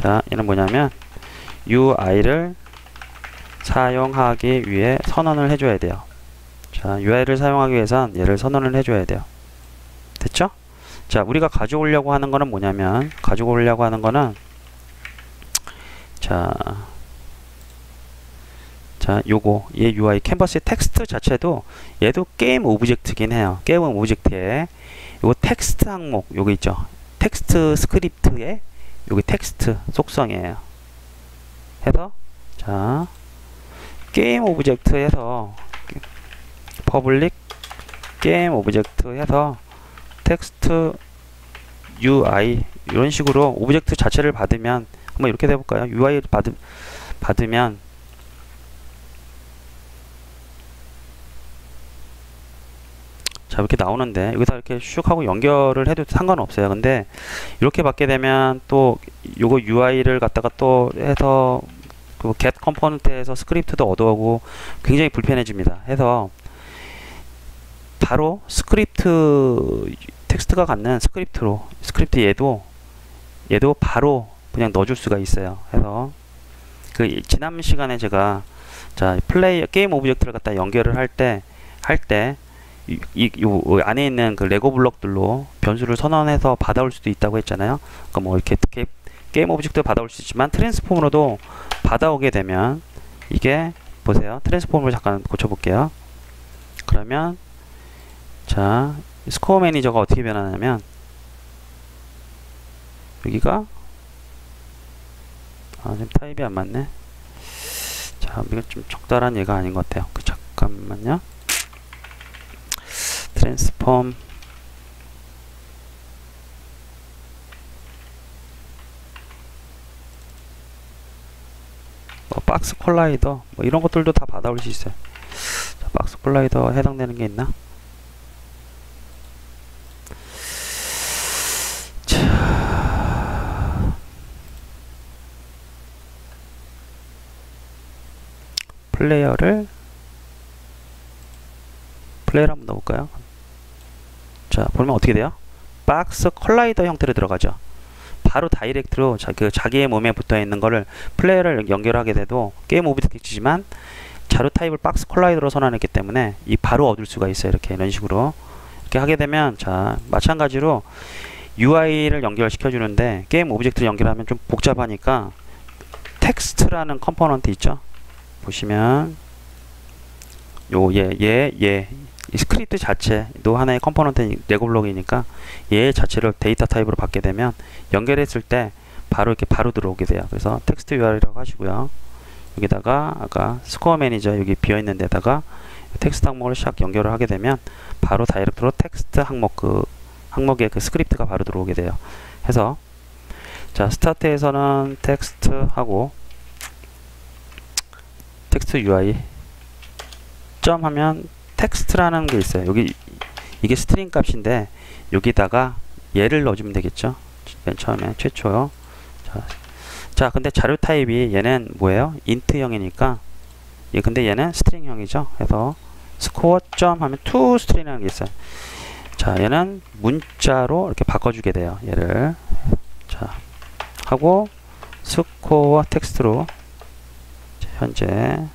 자 얘는 뭐냐면 UI를 사용하기 위해 선언을 해줘야 돼요. 자 UI를 사용하기 위해선 얘를 선언을 해줘야 돼요. 됐죠? 자 우리가 가져오려고 하는 거는 뭐냐면 자 요거 얘 UI 캔버스의 텍스트 자체도 얘도 게임 오브젝트긴 해요. 게임 오브젝트에 요거 텍스트 항목 요거 있죠. 텍스트 스크립트에 여기 텍스트 속성이에요. 해서 자 게임 오브젝트에서 퍼블릭 게임 오브젝트 해서 텍스트 UI 이런 식으로 오브젝트 자체를 받으면 한번 이렇게 해볼까요? UI를 받으면 자 이렇게 나오는데 여기다 이렇게 슉 하고 연결을 해도 상관없어요. 근데 이렇게 받게 되면 또 요거 UI를 갖다가 또 해서 그 get 컴포넌트에서 스크립트도 얻어오고 굉장히 불편해집니다. 해서 바로 스크립트 텍스트가 갖는 스크립트 얘도 바로 그냥 넣어줄 수가 있어요. 해서 그 지난 시간에 제가 자 플레이어 게임 오브젝트를 갖다 연결을 할 때 요 안에 있는 그 레고 블록들로 변수를 선언해서 받아올 수도 있다고 했잖아요. 그러니까 뭐 이렇게 게임 오브젝트 받아올 수 있지만 트랜스폼으로도 받아오게 되면 이게 보세요. 트랜스폼을 잠깐 고쳐볼게요. 그러면 자 스코어 매니저가 어떻게 변하냐면 여기가 지금 타입이 안 맞네. 자 이거 좀 적절한 얘가 아닌 것 같아요. 잠깐만요. 트랜스폼 박스 콜라이더 뭐 이런 것들도 다 받아올 수 있어요. 자, 박스 콜라이더 해당되는 게 있나? 자, 플레이어를 한번 넣어볼까요? 자 보면 어떻게 돼요? 박스 컬라이더 형태로 들어가죠. 바로 다이렉트로 자기의 몸에 붙어있는 거를 플레이어를 연결하게 돼도 게임 오브젝트지만 자료 타입을 박스 컬라이더로 선언했기 때문에 이 바로 얻을 수가 있어요. 이런 식으로 이렇게 하게 되면 자 마찬가지로 UI를 연결시켜 주는데 게임 오브젝트를 연결하면 좀 복잡하니까 텍스트라는 컴포넌트 있죠. 보시면 이 스크립트 자체도 하나의 컴포넌트 레고 블록이니까 얘 자체를 데이터 타입으로 받게 되면 연결했을 때 바로 이렇게 바로 들어오게 돼요. 그래서 텍스트 UR이라고 하시고요. 여기다가 아까 스코어 매니저 여기 비어 있는 데다가 텍스트 항목을 샥 연결을 하게 되면 바로 다이렉트로 텍스트 항목 항목에 그 스크립트가 바로 들어오게 돼요. 해서 자, 스타트에서는 텍스트 하고 텍스트 UI 점 하면 텍스트라는 게 있어요. 여기 이게 스트링 값인데 여기다가 얘를 넣어주면 되겠죠. 맨 처음에 최초요. 자, 근데 자료 타입이 얘는 뭐예요? 인트형이니까 근데 얘는 스트링형이죠. 그래서 스코어 점 하면 to string이라는 게 있어요. 자, 얘는 문자로 이렇게 바꿔주게 돼요. 얘를 자 하고 스코어 텍스트로 현재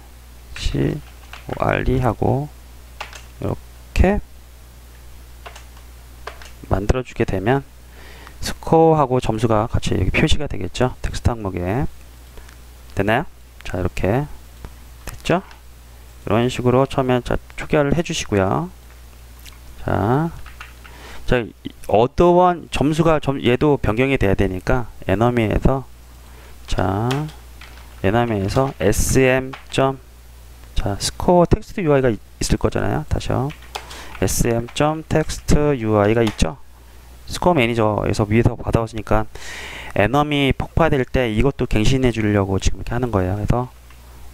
CORE 하고 이렇게 만들어주게 되면 스코어하고 점수가 같이 여기 표시가 되겠죠. 텍스트 항목에 됐나요? 자, 이렇게 됐죠? 이런 식으로 처음에 초기화를 해주시고요. 자, 어드원 점수가 얘도 변경이 돼야 되니까 에너미에서 sm 스코어 텍스트 UI가 있을 거잖아요. 다시요. sm 텍스트 UI가 있죠. 스코어 매니저에서 위에서 받아왔으니까 에너미 폭파될 때 이것도 갱신해 주려고 지금 이렇게 하는 거예요. 그래서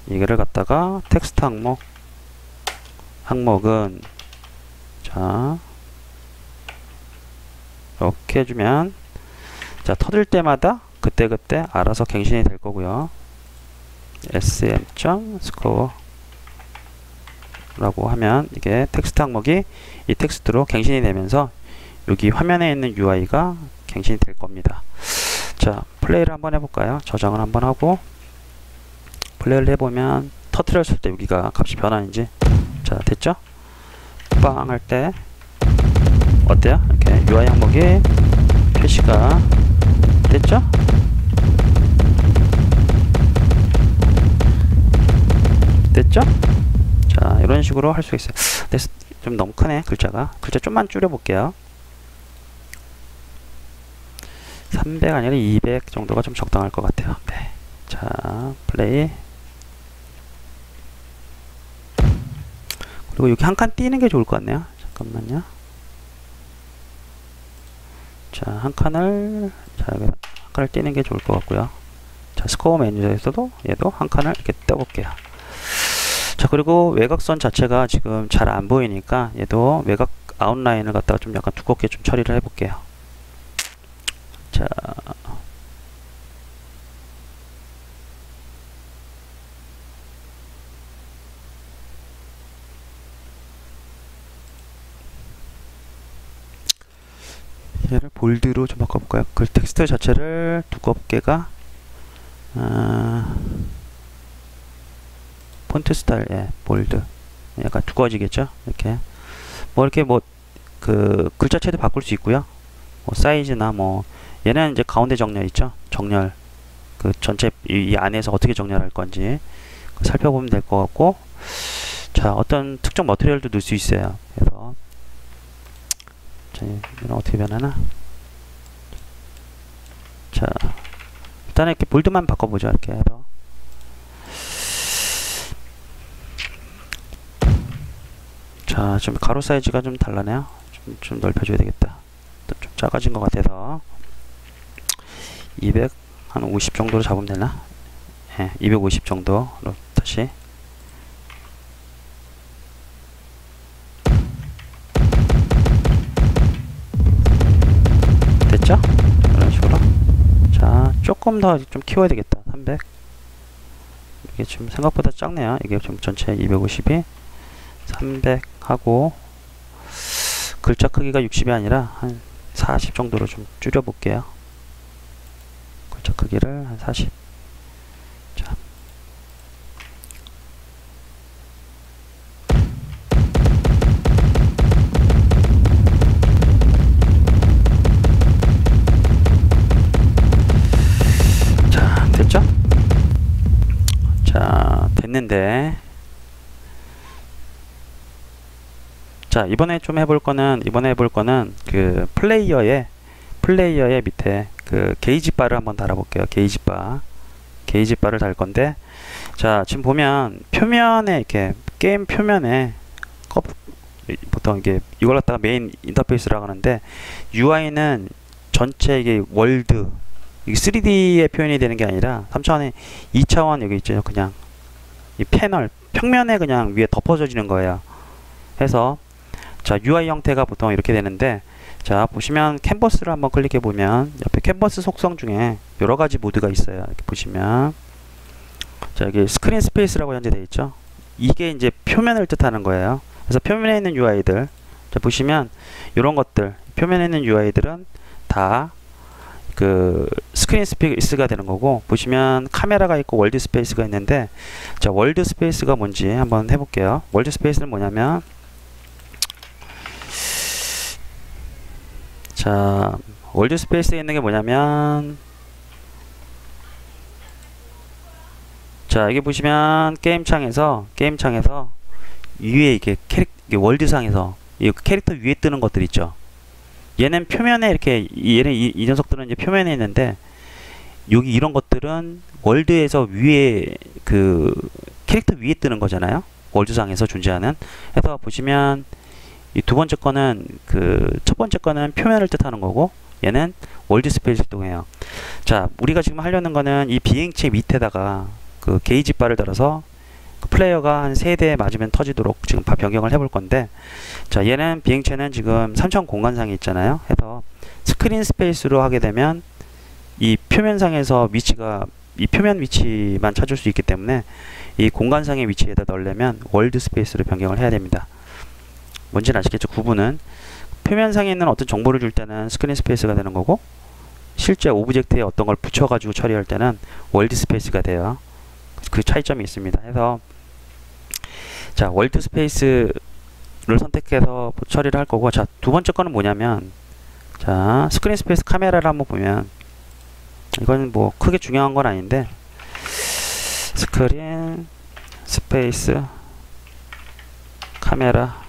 이거를 갖다가 텍스트 항목은 자 이렇게 해주면 자 터질 때마다 그때그때 알아서 갱신이 될 거고요. sm score 라고 하면 이게 텍스트 항목이 이 텍스트로 갱신이 되면서 여기 화면에 있는 UI가 갱신이 될 겁니다. 자, 플레이를 한번 해볼까요? 저장을 한번 하고 플레이를 해보면 터트렸을 때 여기가 값이 변하는지 자, 됐죠? 빵 할 때 어때요? 이렇게 UI 항목이 표시가 됐죠? 됐죠? 자, 이런 식으로 할 수 있어요. 좀 너무 크네, 글자 좀만 줄여볼게요. 300 아니라 200 정도가 좀 적당할 것 같아요. 네. 자, 플레이. 그리고 여기 한 칸 띄는 게 좋을 것 같네요. 잠깐만요. 자, 한 칸을 띄는 게 좋을 것 같고요. 자, 스코어 매니저에서도 얘도 한 칸을 이렇게 떼볼게요. 자, 그리고 외곽선 자체가 지금 잘 안 보이니까 얘도 외곽 아웃라인을 갖다가 좀 약간 두껍게 좀 처리를 해볼게요. 자, 얘를 볼드로 좀 바꿔볼까요? 그 텍스트 자체를 두껍게가 폰트 스타일, 볼드 약간 두꺼워지겠죠? 이렇게 그 글자체도 바꿀 수 있고요. 사이즈나 얘는 이제 가운데 정렬 있죠? 정렬 그 전체 이 안에서 어떻게 정렬할 건지 살펴보면 될 것 같고, 자, 어떤 특정 머티리얼도 넣을 수 있어요. 그래서 자, 이건 어떻게 변하나? 자, 일단 이렇게 볼드만 바꿔보죠. 이렇게 해서 자, 좀 가로 사이즈가 좀 달라네요. 좀 넓혀줘야 되겠다. 좀 작아진 것 같아서 200 한 50 정도로 잡으면 되나? 예, 250 정도로 다시 됐죠? 이런 식으로. 자, 조금 더 좀 키워야 되겠다. 300 이게 지금 생각보다 작네요. 이게 좀 전체 250이 300 하고 글자 크기가 60이 아니라 한 40 정도로 좀 줄여 볼게요. 글자 크기를 한 40. 자. 자, 됐죠? 됐는데, 자, 이번에 해볼 거는 그 플레이어의 밑에 그 게이지 바를 한번 달아볼게요. 게이지 바를 달 건데, 자, 지금 보면 표면에 이렇게 게임 표면에 보통 이걸 갖다가 메인 인터페이스라고 하는데, UI는 전체 이게 월드, 이게 3D의 표현이 되는 게 아니라 3차원의 2차원 여기 있죠. 그냥 이 패널 평면에 그냥 위에 덮어져지는 거예요. 해서 자, UI 형태가 보통 이렇게 되는데, 자, 보시면 캔버스를 한번 클릭해 보면 옆에 캔버스 속성 중에 여러 가지 모드가 있어요. 이렇게 보시면, 자, 여기 스크린 스페이스라고 현재 되어 있죠. 이게 이제 표면을 뜻하는 거예요. 그래서 표면에 있는 UI들, 자, 보시면 이런 것들, 표면에 있는 UI들은 다 그 스크린 스페이스가 되는 거고, 보시면 카메라가 있고 월드 스페이스가 있는데, 자, 월드 스페이스가 뭔지 한번 해볼게요. 월드 스페이스는 뭐냐면, 자, 월드 스페이스에 있는 게 뭐냐면, 자, 여기 보시면 게임 창에서 위에 이게 월드상에서 이 캐릭터 위에 뜨는 것들 있죠. 얘는 표면에 이렇게, 이 녀석들은 이제 표면에 있는데, 여기 이런 것들은 월드에서 위에 그 캐릭터 위에 뜨는 거잖아요. 월드상에서 존재하는. 해서 보시면 이 두 번째 거는 첫 번째 거는 표면을 뜻하는 거고, 얘는 월드 스페이스를 통해요. 자, 우리가 지금 하려는 거는 이 비행체 밑에다가 그 게이지 바를 달아서 그 플레이어가 한 3대 맞으면 터지도록 지금 변경을 해볼 건데, 자, 얘는 비행체는 지금 3차원 공간상에 있잖아요. 해서 스크린 스페이스로 하게 되면 이 표면상에서 위치가 이 표면 위치만 찾을 수 있기 때문에 이 공간상의 위치에다 넣으려면 월드 스페이스로 변경을 해야 됩니다. 뭔지는 아시겠죠? 구분은 표면상에 있는 어떤 정보를 줄 때는 스크린 스페이스가 되는 거고, 실제 오브젝트에 어떤 걸 붙여가지고 처리할 때는 월드 스페이스가 돼요. 그 차이점이 있습니다. 해서 자, 월드 스페이스를 선택해서 처리를 할 거고, 자, 두 번째 거는 뭐냐면, 자, 스크린 스페이스 카메라를 한번 보면, 이건 뭐 크게 중요한 건 아닌데, 스크린 스페이스 카메라,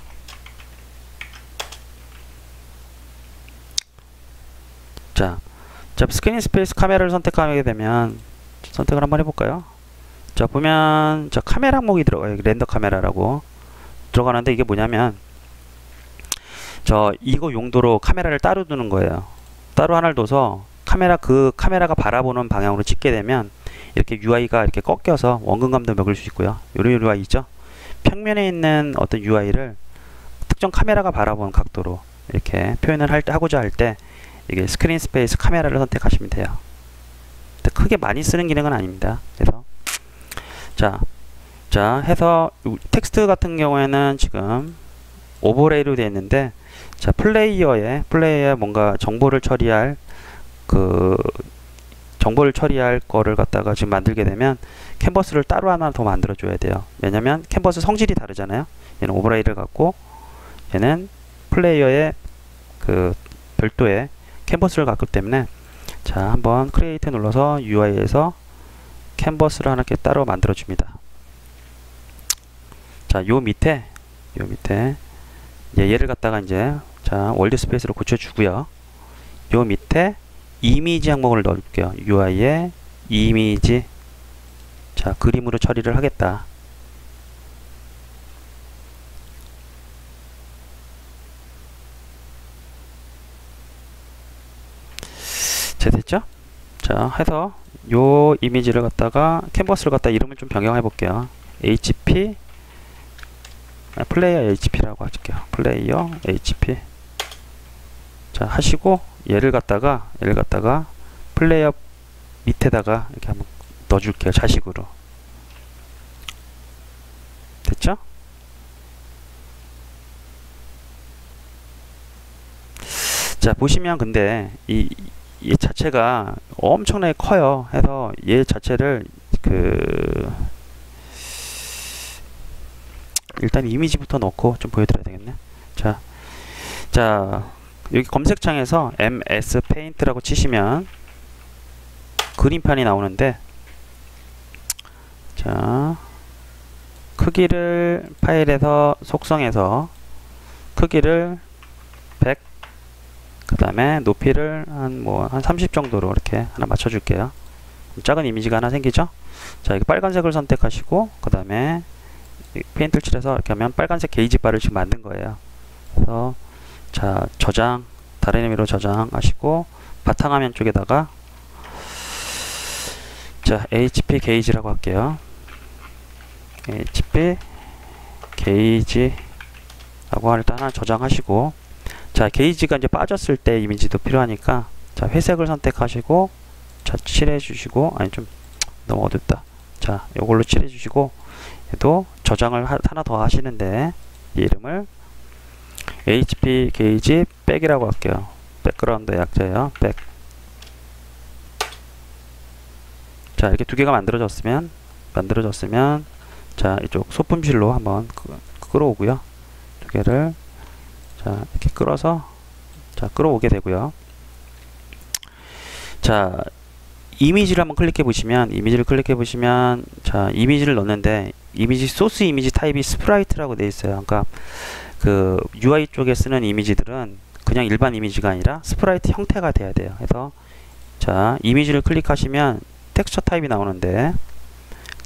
자, 스크린 스페이스 카메라를 선택하게 되면 선택을 한번 해볼까요? 자, 보면 자, 카메라 항목이 들어가요. 렌더 카메라라고 들어가는데, 이게 뭐냐면, 이거 용도로 카메라를 따로 두는 거예요. 따로 하나를 둬서 카메라가 바라보는 방향으로 찍게 되면 이렇게 UI가 이렇게 꺾여서 원근감도 먹을 수 있고요. 요런 UI 있죠. 평면에 있는 어떤 UI를 특정 카메라가 바라보는 각도로 이렇게 표현을 하고자 할 때 이게 스크린 스페이스 카메라를 선택하시면 돼요. 크게 많이 쓰는 기능은 아닙니다. 그래서 자, 해서 텍스트 같은 경우에는 지금 오버레이로 되어 있는데, 자, 플레이어에 뭔가 정보를 처리할 거를 갖다가 지금 만들게 되면 캔버스를 따로 하나 더 만들어 줘야 돼요. 왜냐면 캔버스 성질이 다르잖아요. 얘는 오버레이를 갖고, 얘는 플레이어의 그 별도의 캔버스를 갖기 때문에, 자, 한번 크리에이트 눌러서 UI에서 캔버스를 하나 이렇게 따로 만들어 줍니다. 자, 요 밑에 얘를 갖다가 이제, 자, 월드 스페이스로 고쳐 주고요. 요 밑에 이미지 항목을 넣어 줄게요. UI에 이미지, 자, 그림으로 처리를 하겠다. 자, 됐죠? 자, 해서 요 이미지를 갖다가 캔버스를 갖다 이름을 좀 변경해 볼게요. HP 플레이어 HP라고 할게요. 플레이어 HP. 자, 하시고 얘를 갖다가 플레이어 밑에다가 이렇게 한번 넣어 줄게요. 자식으로. 됐죠? 자, 보시면 근데 얘 자체가 엄청나게 커요. 해서 얘 자체를 일단 이미지부터 넣고 좀 보여드려야 되겠네. 자, 여기 검색창에서 MS 페인트라고 치시면 그림판이 나오는데, 자, 크기를 파일에서 속성에서 크기를 100, 그 다음에 높이를 한 30 정도로 이렇게 하나 맞춰줄게요. 작은 이미지가 하나 생기죠? 자, 이거 빨간색을 선택하시고, 그 다음에 페인트를 칠해서 이렇게 하면 빨간색 게이지 바를 지금 만든 거예요. 그래서, 자, 저장, 다른 의미로 저장하시고, 바탕화면 쪽에다가, 자, HP 게이지라고 할게요. HP 게이지라고 일단 하나 저장하시고, 자, 게이지가 이제 빠졌을 때 이미지도 필요하니까, 자, 회색을 선택하시고, 자, 칠해 주시고, 아니, 좀 너무 어둡다. 자, 요걸로 칠해 주시고, 얘도 저장을 하나 더 하시는데, 이름을 HP 게이지 백이라고 할게요. 백그라운드 약자예요. 백. 자, 이렇게 두 개가 만들어졌으면, 자, 이쪽 소품실로 한번 끌어오고요. 두 개를, 자, 이렇게 끌어서, 자, 끌어오게 되고요. 자, 이미지를 한번 클릭해 보시면, 자, 이미지를 넣는데, 이미지 소스 이미지 타입이 스프라이트라고 되어 있어요. 그러니까 그 UI 쪽에 쓰는 이미지들은 그냥 일반 이미지가 아니라 스프라이트 형태가 돼야 돼요. 그래서 자, 이미지를 클릭하시면 텍스처 타입이 나오는데,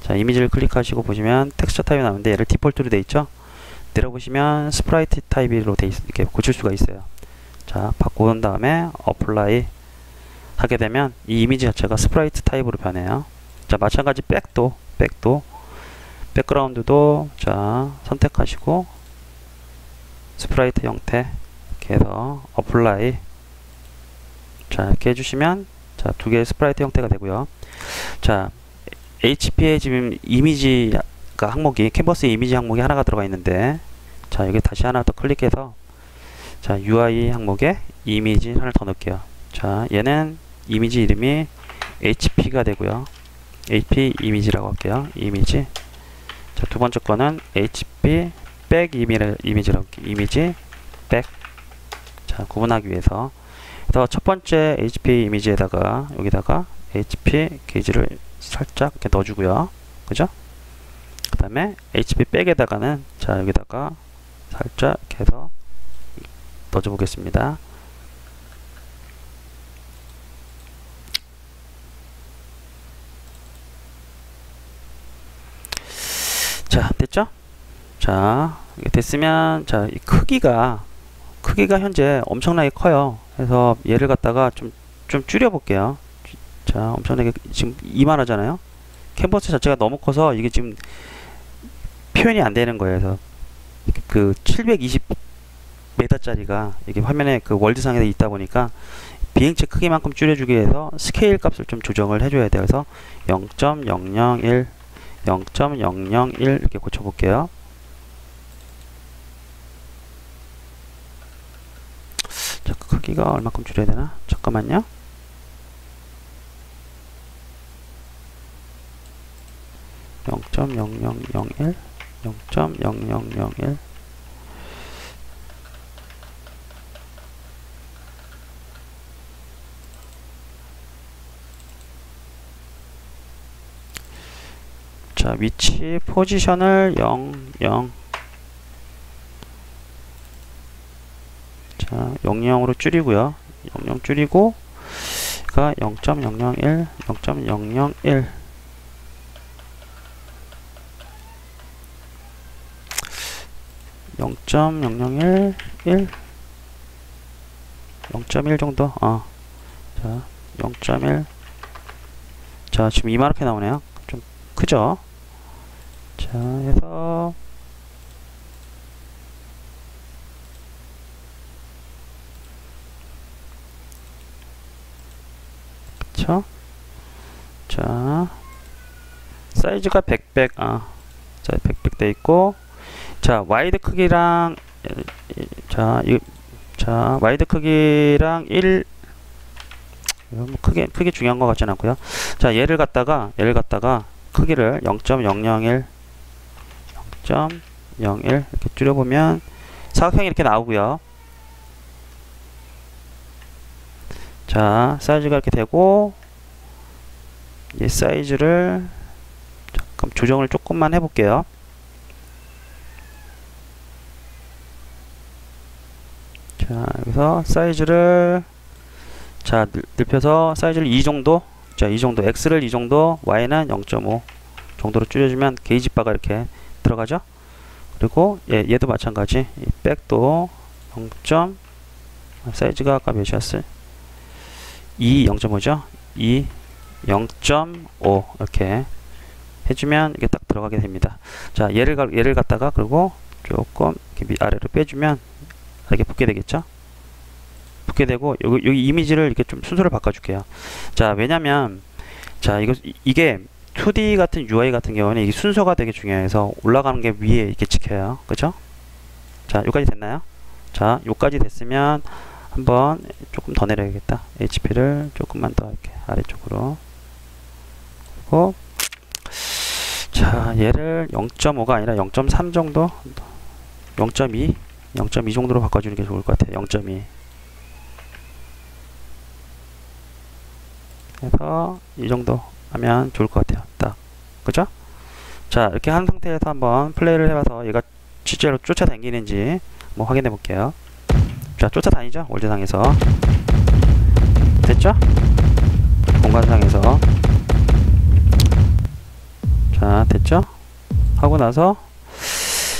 자, 이미지를 클릭하시고 보시면 텍스처 타입이 나오는데, 얘를 디폴트로 되어 있죠. 내려보시면 스프라이트 타입으로 이렇게 고칠 수가 있어요. 자, 바꾼 다음에 어플라이 하게 되면 이 이미지 자체가 스프라이트 타입으로 변해요. 자, 마찬가지 백도 백그라운드도 자, 선택하시고 스프라이트 형태 이렇게 해서 어플라이, 자, 이렇게 해주시면, 자, 두 개의 스프라이트 형태가 되고요. 자, HP에 지금 이미지가 항목이, 캔버스 이미지 항목이 하나가 들어가 있는데, 자, 여기 다시 하나 더 클릭해서, 자, UI 항목에 이미지 하나를 더 넣을게요. 자, 얘는 이미지 이름이 HP가 되고요. HP 이미지라고 할게요. 이미지. 자, 두 번째 거는 HP 백 이미지라고 할게요. 이미지 백. 자, 구분하기 위해서. 그래서 첫 번째 HP 이미지에다가 여기다가 HP 게이지를 살짝 이렇게 넣어주고요. 그죠? 그 다음에 HP 백에다가는, 자, 여기다가 살짝 이렇게 해서 넣어줘 보겠습니다. 자, 됐죠? 자, 이게 됐으면, 자, 이 크기가 현재 엄청나게 커요. 그래서 얘를 갖다가 좀 줄여 볼게요. 자, 엄청나게 지금 이만하잖아요. 캔버스 자체가 너무 커서 이게 지금 표현이 안 되는 거예요. 그래서 그 720m짜리가 이게 화면에 그 월드상에 있다 보니까 비행체 크기만큼 줄여주기 위해서 스케일 값을 좀 조정을 해줘야 돼요. 그래서 0.001 이렇게 고쳐볼게요. 자, 크기가 얼마큼 줄여야 되나? 잠깐만요. .0001 자, 위치 포지션을 00, 자, 00으로 줄이고요. 00 줄이고, 가 0.001 0.001 0.1 정도. 자, 0.1. 자, 지금 이만하게 나오네요. 좀 크죠? 자, 해서 그쵸? 자, 사이즈가 100 자, 100 돼 있고, 자, 와이드 크기랑, 자, 와이드 크기랑 1, 뭐 크게 중요한 것 같지는 않고요. 자, 얘를 갖다가 크기를 0.001 이렇게 줄여보면 사각형이 이렇게 나오고요. 자, 사이즈가 이렇게 되고, 이 사이즈를 잠깐 조정을 조금만 해볼게요. 자, 여기서 사이즈를 자, 넓혀서 사이즈를 2 정도. 자, 이 정도. X를 2 정도, Y는 0.5 정도로 줄여주면 게이지 바가 이렇게 들어가죠. 그리고 얘도 마찬가지. 이 백도 0. 사이즈가 아까 몇이었어요? 0.5죠. 0.5 이렇게 해주면 이게 딱 들어가게 됩니다. 자, 얘를 갖다가 그리고 조금 이렇게 아래로 빼주면 이렇게 붙게 되겠죠. 붙게 되고 여기 이미지를 이렇게 좀 순서를 바꿔줄게요. 자, 왜냐면 자, 이게 2D 같은 UI 같은 경우는 이 순서가 되게 중요해서 올라가는 게 위에 이렇게 찍혀요. 그죠? 자, 여기까지 됐나요? 자, 여기까지 됐으면 한번 조금 더 내려야겠다. HP를 조금만 더 이렇게 아래쪽으로. 그리고 자, 얘를 0.5가 아니라 0.3 정도, 0.2 정도로 바꿔주는 게 좋을 것 같아요. 0.2 해서 이 정도 하면 좋을 것 같아요. 딱, 그죠? 자, 이렇게 한 상태에서 한번 플레이를 해봐서 얘가 실제로 쫓아다니는지 한번 확인해 볼게요. 자, 쫓아다니죠? 월드상에서. 됐죠? 공간상에서. 자, 됐죠? 하고 나서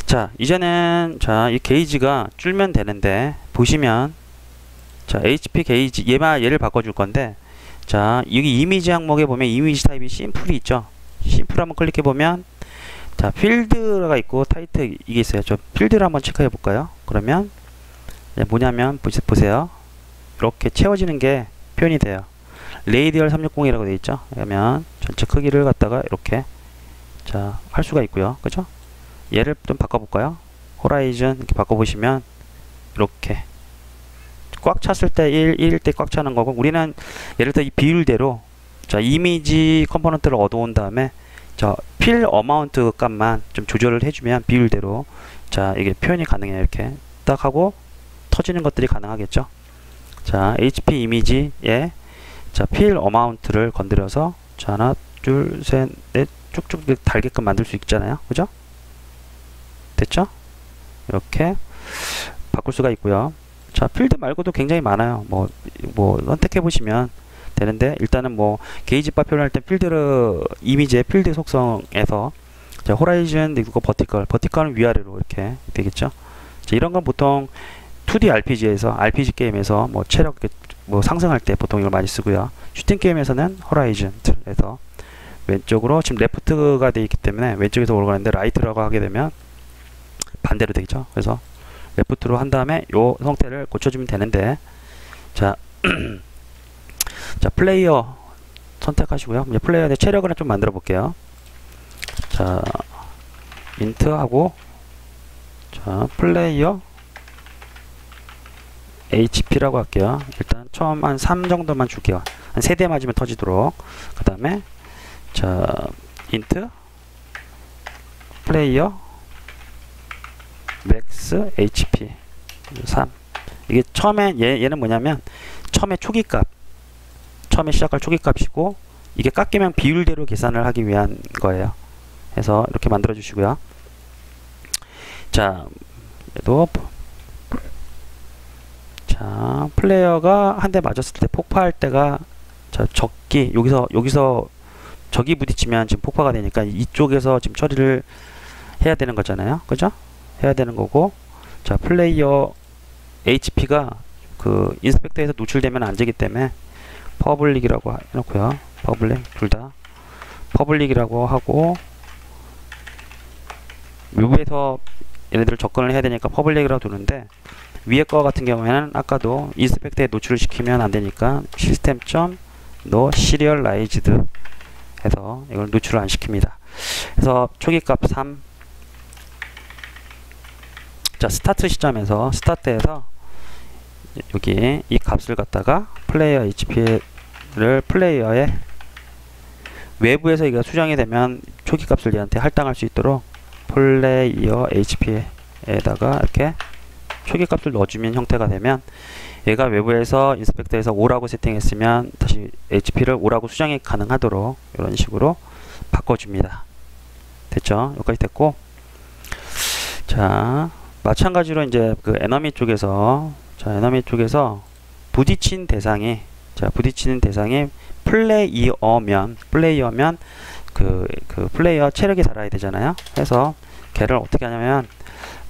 자, 이제는 자, 이 게이지가 줄면 되는데 보시면 자, HP 게이지 얘를 바꿔줄 건데 자, 여기 이미지 항목에 보면 이미지 타입이 심플이 있죠? 심플 한번 클릭해 보면 자, 필드가 있고 타이틀 이게 있어요. 저 필드를 한번 체크해 볼까요? 그러면 뭐냐면 보세요. 이렇게 채워지는 게 표현이 돼요. 레이디얼 360이라고 되어 있죠. 그러면 전체 크기를 갖다가 이렇게 자, 할 수가 있고요. 그죠? 얘를 좀 바꿔볼까요? 호라이즌 이렇게 바꿔보시면 이렇게 꽉 찼을 때 1일 때 꽉 차는 거고, 우리는 예를 들어 이 비율대로 자, 이미지 컴포넌트를 얻어온 다음에 자, 필 어마운트 값만 좀 조절을 해주면 비율대로 자, 이게 표현이 가능해요. 이렇게 딱 하고 터지는 것들이 가능하겠죠. 자, HP 이미지에 자, 필 어마운트를 건드려서 자, 하나 둘 셋 넷 쭉쭉 달게끔 만들 수 있잖아요. 그죠? 됐죠? 이렇게 바꿀 수가 있고요. 자, 필드 말고도 굉장히 많아요. 뭐 선택해 보시면 되는데, 일단은 뭐 게이지 바 표현할 때 필드를 이미지의 필드 속성에서 자, 호라이즌 그리고 버티컬은 위아래로 이렇게 되겠죠. 자, 이런 건 보통 2D RPG에서 RPG 게임에서 뭐 체력 뭐 상승할 때 보통 이걸 많이 쓰고요. 슈팅 게임에서는 호라이즌에서 왼쪽으로 지금 레프트가 되어 있기 때문에 왼쪽에서 올라가는데 라이트라고 하게 되면 반대로 되겠죠. 그래서 레프트로 한 다음에 요 형태를 고쳐주면 되는데, 자, 자, 플레이어 선택하시고요. 이제 플레이어의 체력을 좀 만들어 볼게요. 자, 인트하고 자, 플레이어 HP라고 할게요. 일단 처음 한 3 정도만 줄게요. 한 3대 맞으면 터지도록. 그 다음에 자, 인트 플레이어 맥스 HP 3. 이게 처음에 얘는 뭐냐면 처음에 초기값, 처음에 시작할 초기값이고, 이게 깎이면 비율대로 계산을 하기 위한 거예요. 해서 이렇게 만들어 주시고요. 자, 얘도 자, 플레이어가 한 대 맞았을 때 폭파할 때가 자, 적기 여기서 적이 부딪히면 지금 폭파가 되니까 이쪽에서 지금 처리를 해야 되는 거잖아요. 그죠? 해야 되는 거고, 자, 플레이어 HP가 그 인스펙터에서 노출되면 안 되기 때문에 퍼블릭이라고 해놓고요. 퍼블릭 둘 다 퍼블릭이라고 하고, 외부에서 얘네들을 접근을 해야 되니까 퍼블릭이라고 두는데, 위에 거 같은 경우에는 아까도 인스펙터에 노출을 시키면 안 되니까 시스템.no serialized 해서 이걸 노출을 안 시킵니다. 그래서 초기값 3. 자, 스타트 시점에서 스타트에서 여기 이 값을 갖다가 플레이어 HP를 플레이어의 외부에서 이거 수정이 되면 초기 값을 얘한테 할당할 수 있도록 플레이어 HP에다가 이렇게 초기 값을 넣어주면 형태가 되면, 얘가 외부에서 인스펙터에서 5라고 세팅했으면 다시 HP를 5라고 수정이 가능하도록 이런 식으로 바꿔줍니다. 됐죠? 여기까지 됐고, 자, 마찬가지로 이제 그 에너미 쪽에서 자, 자, 에너미 쪽에서 부딪히는 대상이 플레이어면 그 플레이어 체력이 달아야 되잖아요. 그래서 걔를 어떻게 하냐면,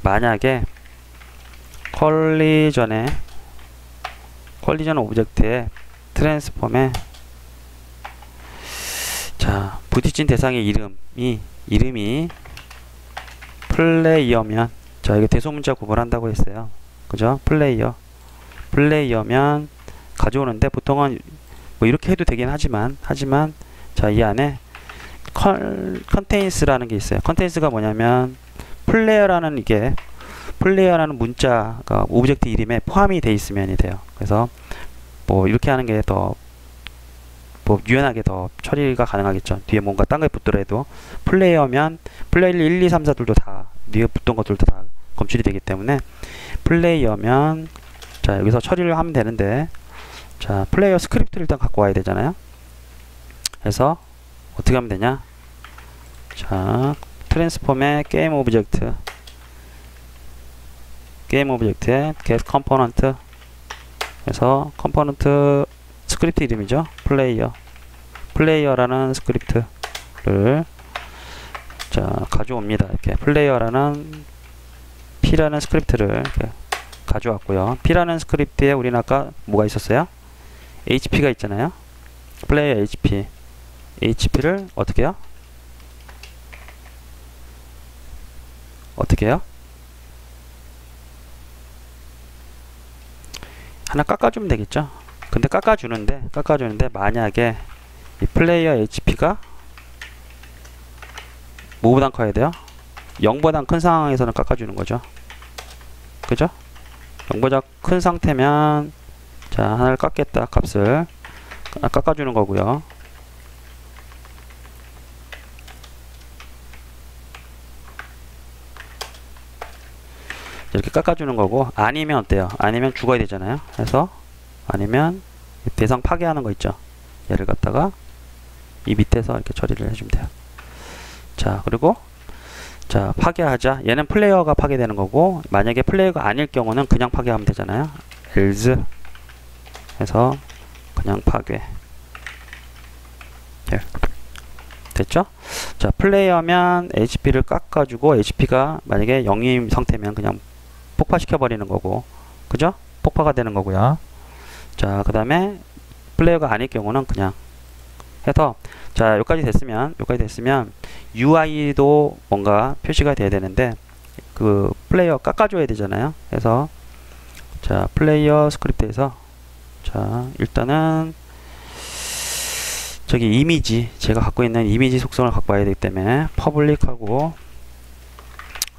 만약에 컬리전 오브젝트의 트랜스폼에, 자, 부딪힌 대상의 이름이 플레이어면, 자, 이게 대소문자 구분한다고 했어요. 그죠? 플레이어면 가져오는데, 보통은 뭐 이렇게 해도 되긴 하지만 자, 이 안에 컨테인스라는 게 있어요. 컨테인스가 뭐냐면, 플레이어라는 문자가 오브젝트 이름에 포함이 돼 있으면이 돼요. 그래서 뭐 이렇게 하는 게 더 뭐 유연하게 더 처리가 가능하겠죠. 뒤에 뭔가 딴 게 붙더라도 플레이어면 플레이어 1, 2, 3, 4들도 다 뒤에 붙던 것들도 다 검출이 되기 때문에, 플레이어면, 자, 여기서 처리를 하면 되는데, 자, 플레이어 스크립트를 일단 갖고 와야 되잖아요. 그래서 어떻게 하면 되냐? 자, 트랜스폼의 게임 오브젝트에 get 컴포넌트, 그래서 컴포넌트 스크립트 이름이죠. 플레이어라는 스크립트를, 자, 가져옵니다. 이렇게 플레이어라는 P라는 스크립트를 이렇게 가져왔고요. P라는 스크립트에 우리는 아까 뭐가 있었어요? HP가 있잖아요. 플레이어 HP를 어떻게 해요? 하나 깎아주면 되겠죠. 근데 깎아주는데 만약에 이 플레이어 HP가 뭐보단 커야 돼요? 0보단 큰 상황에서는 깎아주는 거죠. 그죠? 0보다 큰 상태면, 자, 하나를 깎겠다. 값을 깎아주는 거고요. 이렇게 깎아주는 거고, 아니면 어때요? 아니면 죽어야 되잖아요. 그래서 아니면 대상 파괴하는 거 있죠. 얘를 갖다가 이 밑에서 이렇게 처리를 해주면 돼요. 자, 그리고 자, 파괴하자. 얘는 플레이어가 파괴되는 거고, 만약에 플레이어가 아닐 경우는 그냥 파괴하면 되잖아요. else 해서 그냥 파괴. 예. 됐죠? 자, 플레이어면 HP를 깎아주고, HP가 만약에 0인 상태면 그냥 폭파시켜 버리는 거고, 그죠? 폭파가 되는 거고요. 자, 그 다음에 플레이어가 아닐 경우는 그냥 해서, 자, 여기까지 됐으면 UI도 뭔가 표시가 돼야 되는데, 그 플레이어 깎아줘야 되잖아요. 그래서 자, 플레이어 스크립트에서, 자, 일단은 저기 이미지, 제가 갖고 있는 이미지 속성을 갖고 와야 되기 때문에 퍼블릭하고,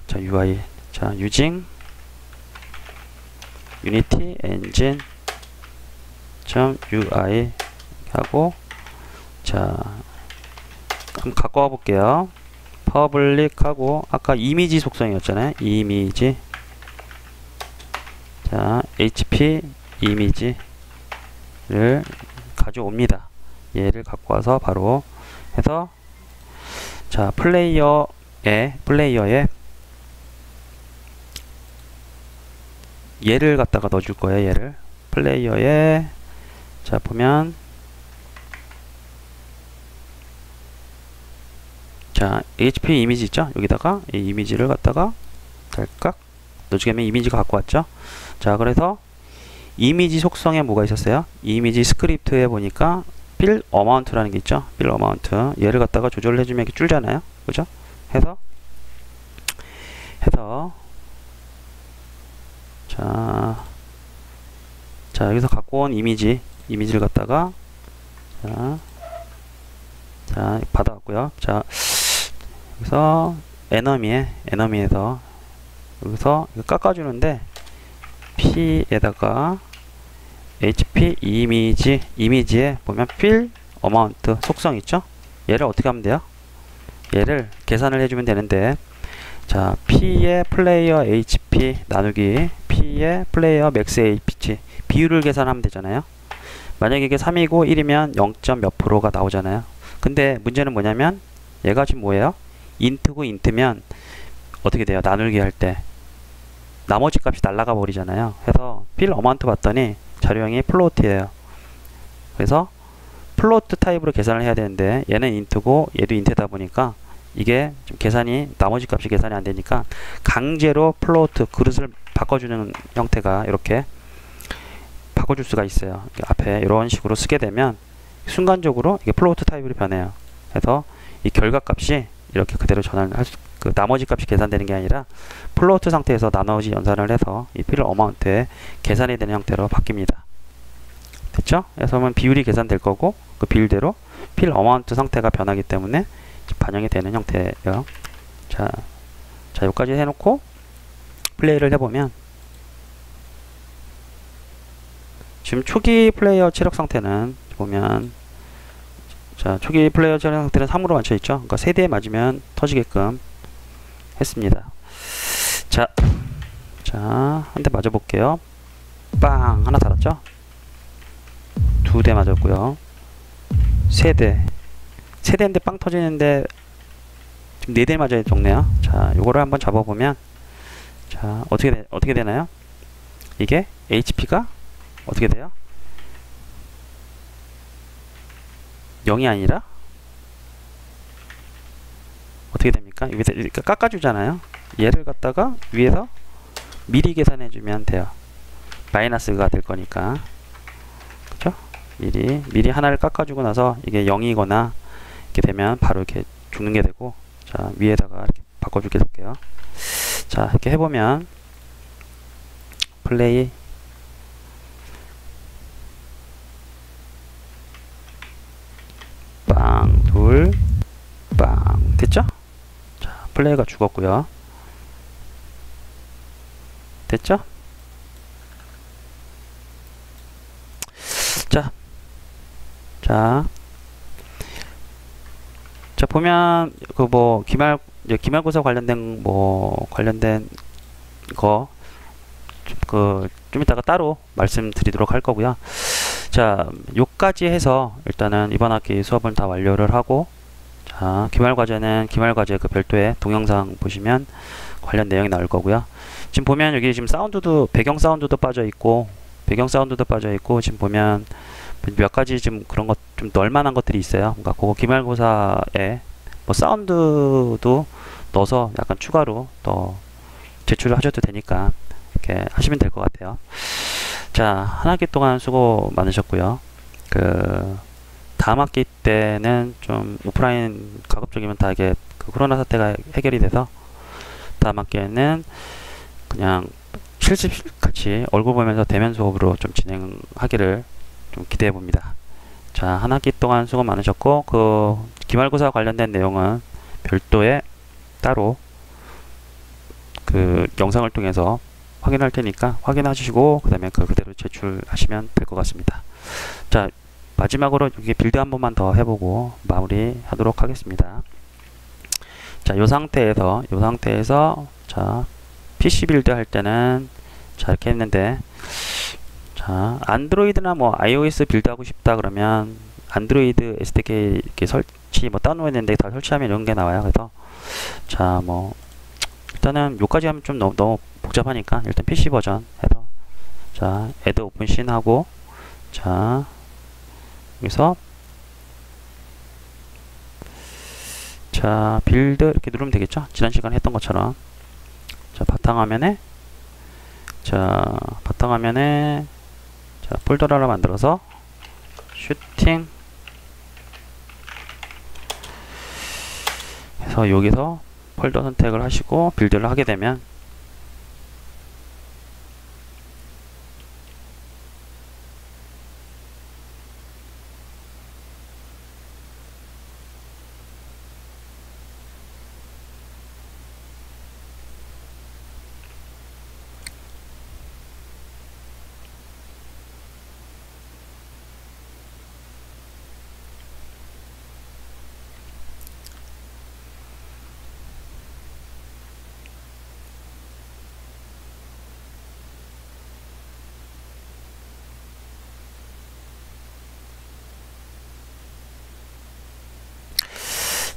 자, UI, 자, using unity engine .ui 하고, 자, 그럼 갖고 와 볼게요. 퍼블릭하고, 아까 이미지 속성이었잖아요. 이미지, 자, HP 이미지를 가져옵니다. 얘를 갖고 와서 바로 해서, 자, 플레이어에 얘를 갖다가 넣어줄 거예요. 얘를 플레이어에, 자, 보면, 자, HP 이미지 있죠? 여기다가 이 이미지를 갖다가 달깍 넣어주면 이미지가 갖고 왔죠? 자, 그래서 이미지 속성에 뭐가 있었어요? 이미지 스크립트에 보니까 빌 어마운트라는 게 있죠? 빌 어마운트. 얘를 갖다가 조절을 해주면 이렇게 줄잖아요? 그죠? 해서 자, 여기서 갖고 온 이미지를 갖다가, 자, 받아왔고요. 자, 여기서 에너미에서 여기서 이거 깎아주는데, P에다가 HP 이미지에 보면 fill amount 속성 있죠? 얘를 어떻게 하면 돼요? 얘를 계산을 해주면 되는데, 자, P의 플레이어 HP 나누기 P의 플레이어 맥스 HP 비율을 계산하면 되잖아요. 만약에 이게 3이고 1이면 0. 몇 프로가 나오잖아요. 근데 문제는 뭐냐면, 얘가 지금 뭐예요? 인트고 인트면 어떻게 돼요? 나누기 할 때 나머지 값이 날아가 버리잖아요. 그래서 필 어마운트 봤더니 자료형이 플로트예요. 그래서 플로트 타입으로 계산을 해야 되는데 얘는 인트고 얘도 인트다 보니까 이게 좀 계산이 나머지 값이 계산이 안 되니까 강제로 플로트 그릇을 바꿔주는 형태가 이렇게 바꿔줄 수가 있어요. 앞에 이런 식으로 쓰게 되면 순간적으로 이게 플로트 타입으로 변해요. 그래서 이 결과값이 이렇게 그대로 전환을 할 수, 그 나머지 값이 계산되는 게 아니라 플로트 상태에서 나머지 연산을 해서 이 필 어마운트에 계산이 되는 형태로 바뀝니다. 됐죠? 그래서 비율이 계산될 거고 그 비율대로 필 어마운트 상태가 변하기 때문에 반영이 되는 형태예요. 자, 여기까지 해놓고 플레이를 해보면 지금 초기 플레이어 체력 상태는 보면 자, 초기 플레이어 체력 상태는 3으로 맞춰 있죠. 그러니까 세대에 맞으면 터지게끔 했습니다. 자, 한 대 맞아 볼게요. 빵! 하나 달았죠? 2대 맞았고요. 세대인데 빵 터지는데 지금 4대 맞아야 적네요. 자, 요거를 한번 잡아보면 자, 어떻게 되나요? 이게 HP가 어떻게 돼요? 0이 아니라 어떻게 됩니까? 위에서 이렇게 깎아주잖아요. 얘를 갖다가 위에서 미리 계산해주면 돼요. 마이너스가 될 거니까. 그쵸? 미리 하나를 깎아주고 나서 이게 0이거나 이렇게 되면 바로 이렇게 죽는 게 되고, 자, 위에다가 이렇게 바꿔주게 될게요. 자, 이렇게 해보면 플레이 빵, 둘, 빵. 됐죠? 자, 플레이가 죽었고요. 됐죠? 자, 보면 그 뭐 기말고사 관련된 거 좀 이따가 따로 말씀드리도록 할 거고요. 자, 요까지 해서 일단은 이번 학기 수업은 다 완료를 하고, 자, 기말과제는 기말과제 그 별도의 동영상 보시면 관련 내용이 나올 거고요. 지금 보면 여기 지금 배경 사운드도 빠져 있고 지금 보면 몇 가지 좀 그런 것 좀 넣을만한 것들이 있어요. 그러니까 그거 기말고사에 뭐 사운드도 넣어서 약간 추가로 더 제출을 하셔도 되니까 이렇게 하시면 될 것 같아요. 자, 한 학기 동안 수고 많으셨고요. 다음 학기 때는 좀 오프라인 가급적이면 다 이게 그 코로나 사태가 해결이 돼서 다음 학기에는 그냥 실습 같이 얼굴 보면서 대면 수업으로 좀 진행하기를 좀 기대해 봅니다. 자, 한 학기 동안 수고 많으셨고, 그 기말고사 관련된 내용은 별도의 따로 그 영상을 통해서 확인할 테니까 확인하시고 그 다음에 그대로 제출하시면 될 것 같습니다. 자, 마지막으로 여기 빌드 한 번만 더 해보고 마무리 하도록 하겠습니다. 자, 요 상태에서 자, PC 빌드 할 때는 자, 이렇게 했는데, 자, 안드로이드나 뭐 iOS 빌드 하고 싶다 그러면 안드로이드 SDK 이렇게 설치 뭐 다운로드 했는데 다 설치하면 이런 게 나와요. 그래서 자, 뭐 일단은 요까지 하면 좀 너무 복잡하니까 일단 PC 버전 해서 자, add open신 하고, 자, 여기서 자, 빌드 이렇게 누르면 되겠죠? 지난 시간에 했던 것처럼. 자, 바탕화면에 자, 폴더를 하나 만들어서 슈팅 해서 여기서 폴더 선택을 하시고 빌드를 하게 되면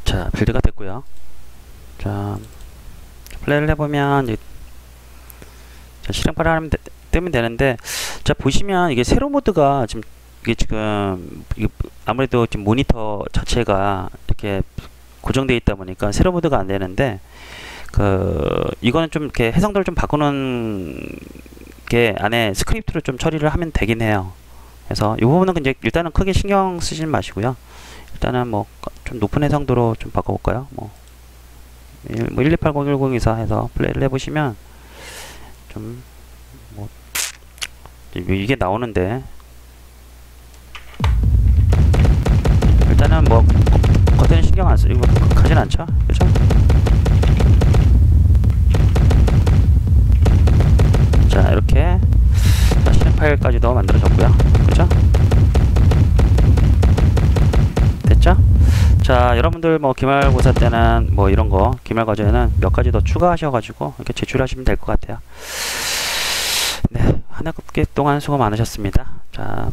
자, 빌드가 됐고요. 자, 플레이를 해보면 이제 실행 파일 하면 뜨면 되는데, 자 보시면 이게 세로 모드가 지금 이게 지금 아무래도 지금 모니터 자체가 이렇게 고정되어 있다 보니까 세로 모드가 안 되는데, 이거는 좀 이렇게 해상도를 좀 바꾸는 게 안에 스크립트로 좀 처리를 하면 되긴 해요. 그래서 이 부분은 이제 일단은 크게 신경 쓰지 마시고요. 일단은 뭐 좀 높은 해상도로 좀 바꿔볼까요? 뭐 12801024 해서 플레이를 해보시면 좀 뭐 이게 나오는데, 일단은 뭐 겉에는 신경 안 쓰고 가진 않죠, 그죠? 자 이렇게 실행 파일까지도 만들어졌고요, 그죠? 됐죠? 자 여러분들 뭐 기말고사 때는 뭐 이런 거 기말 과제에는 몇 가지 더 추가하셔가지고 이렇게 제출하시면 될 것 같아요. 네, 한 학기 동안 수고 많으셨습니다. 자.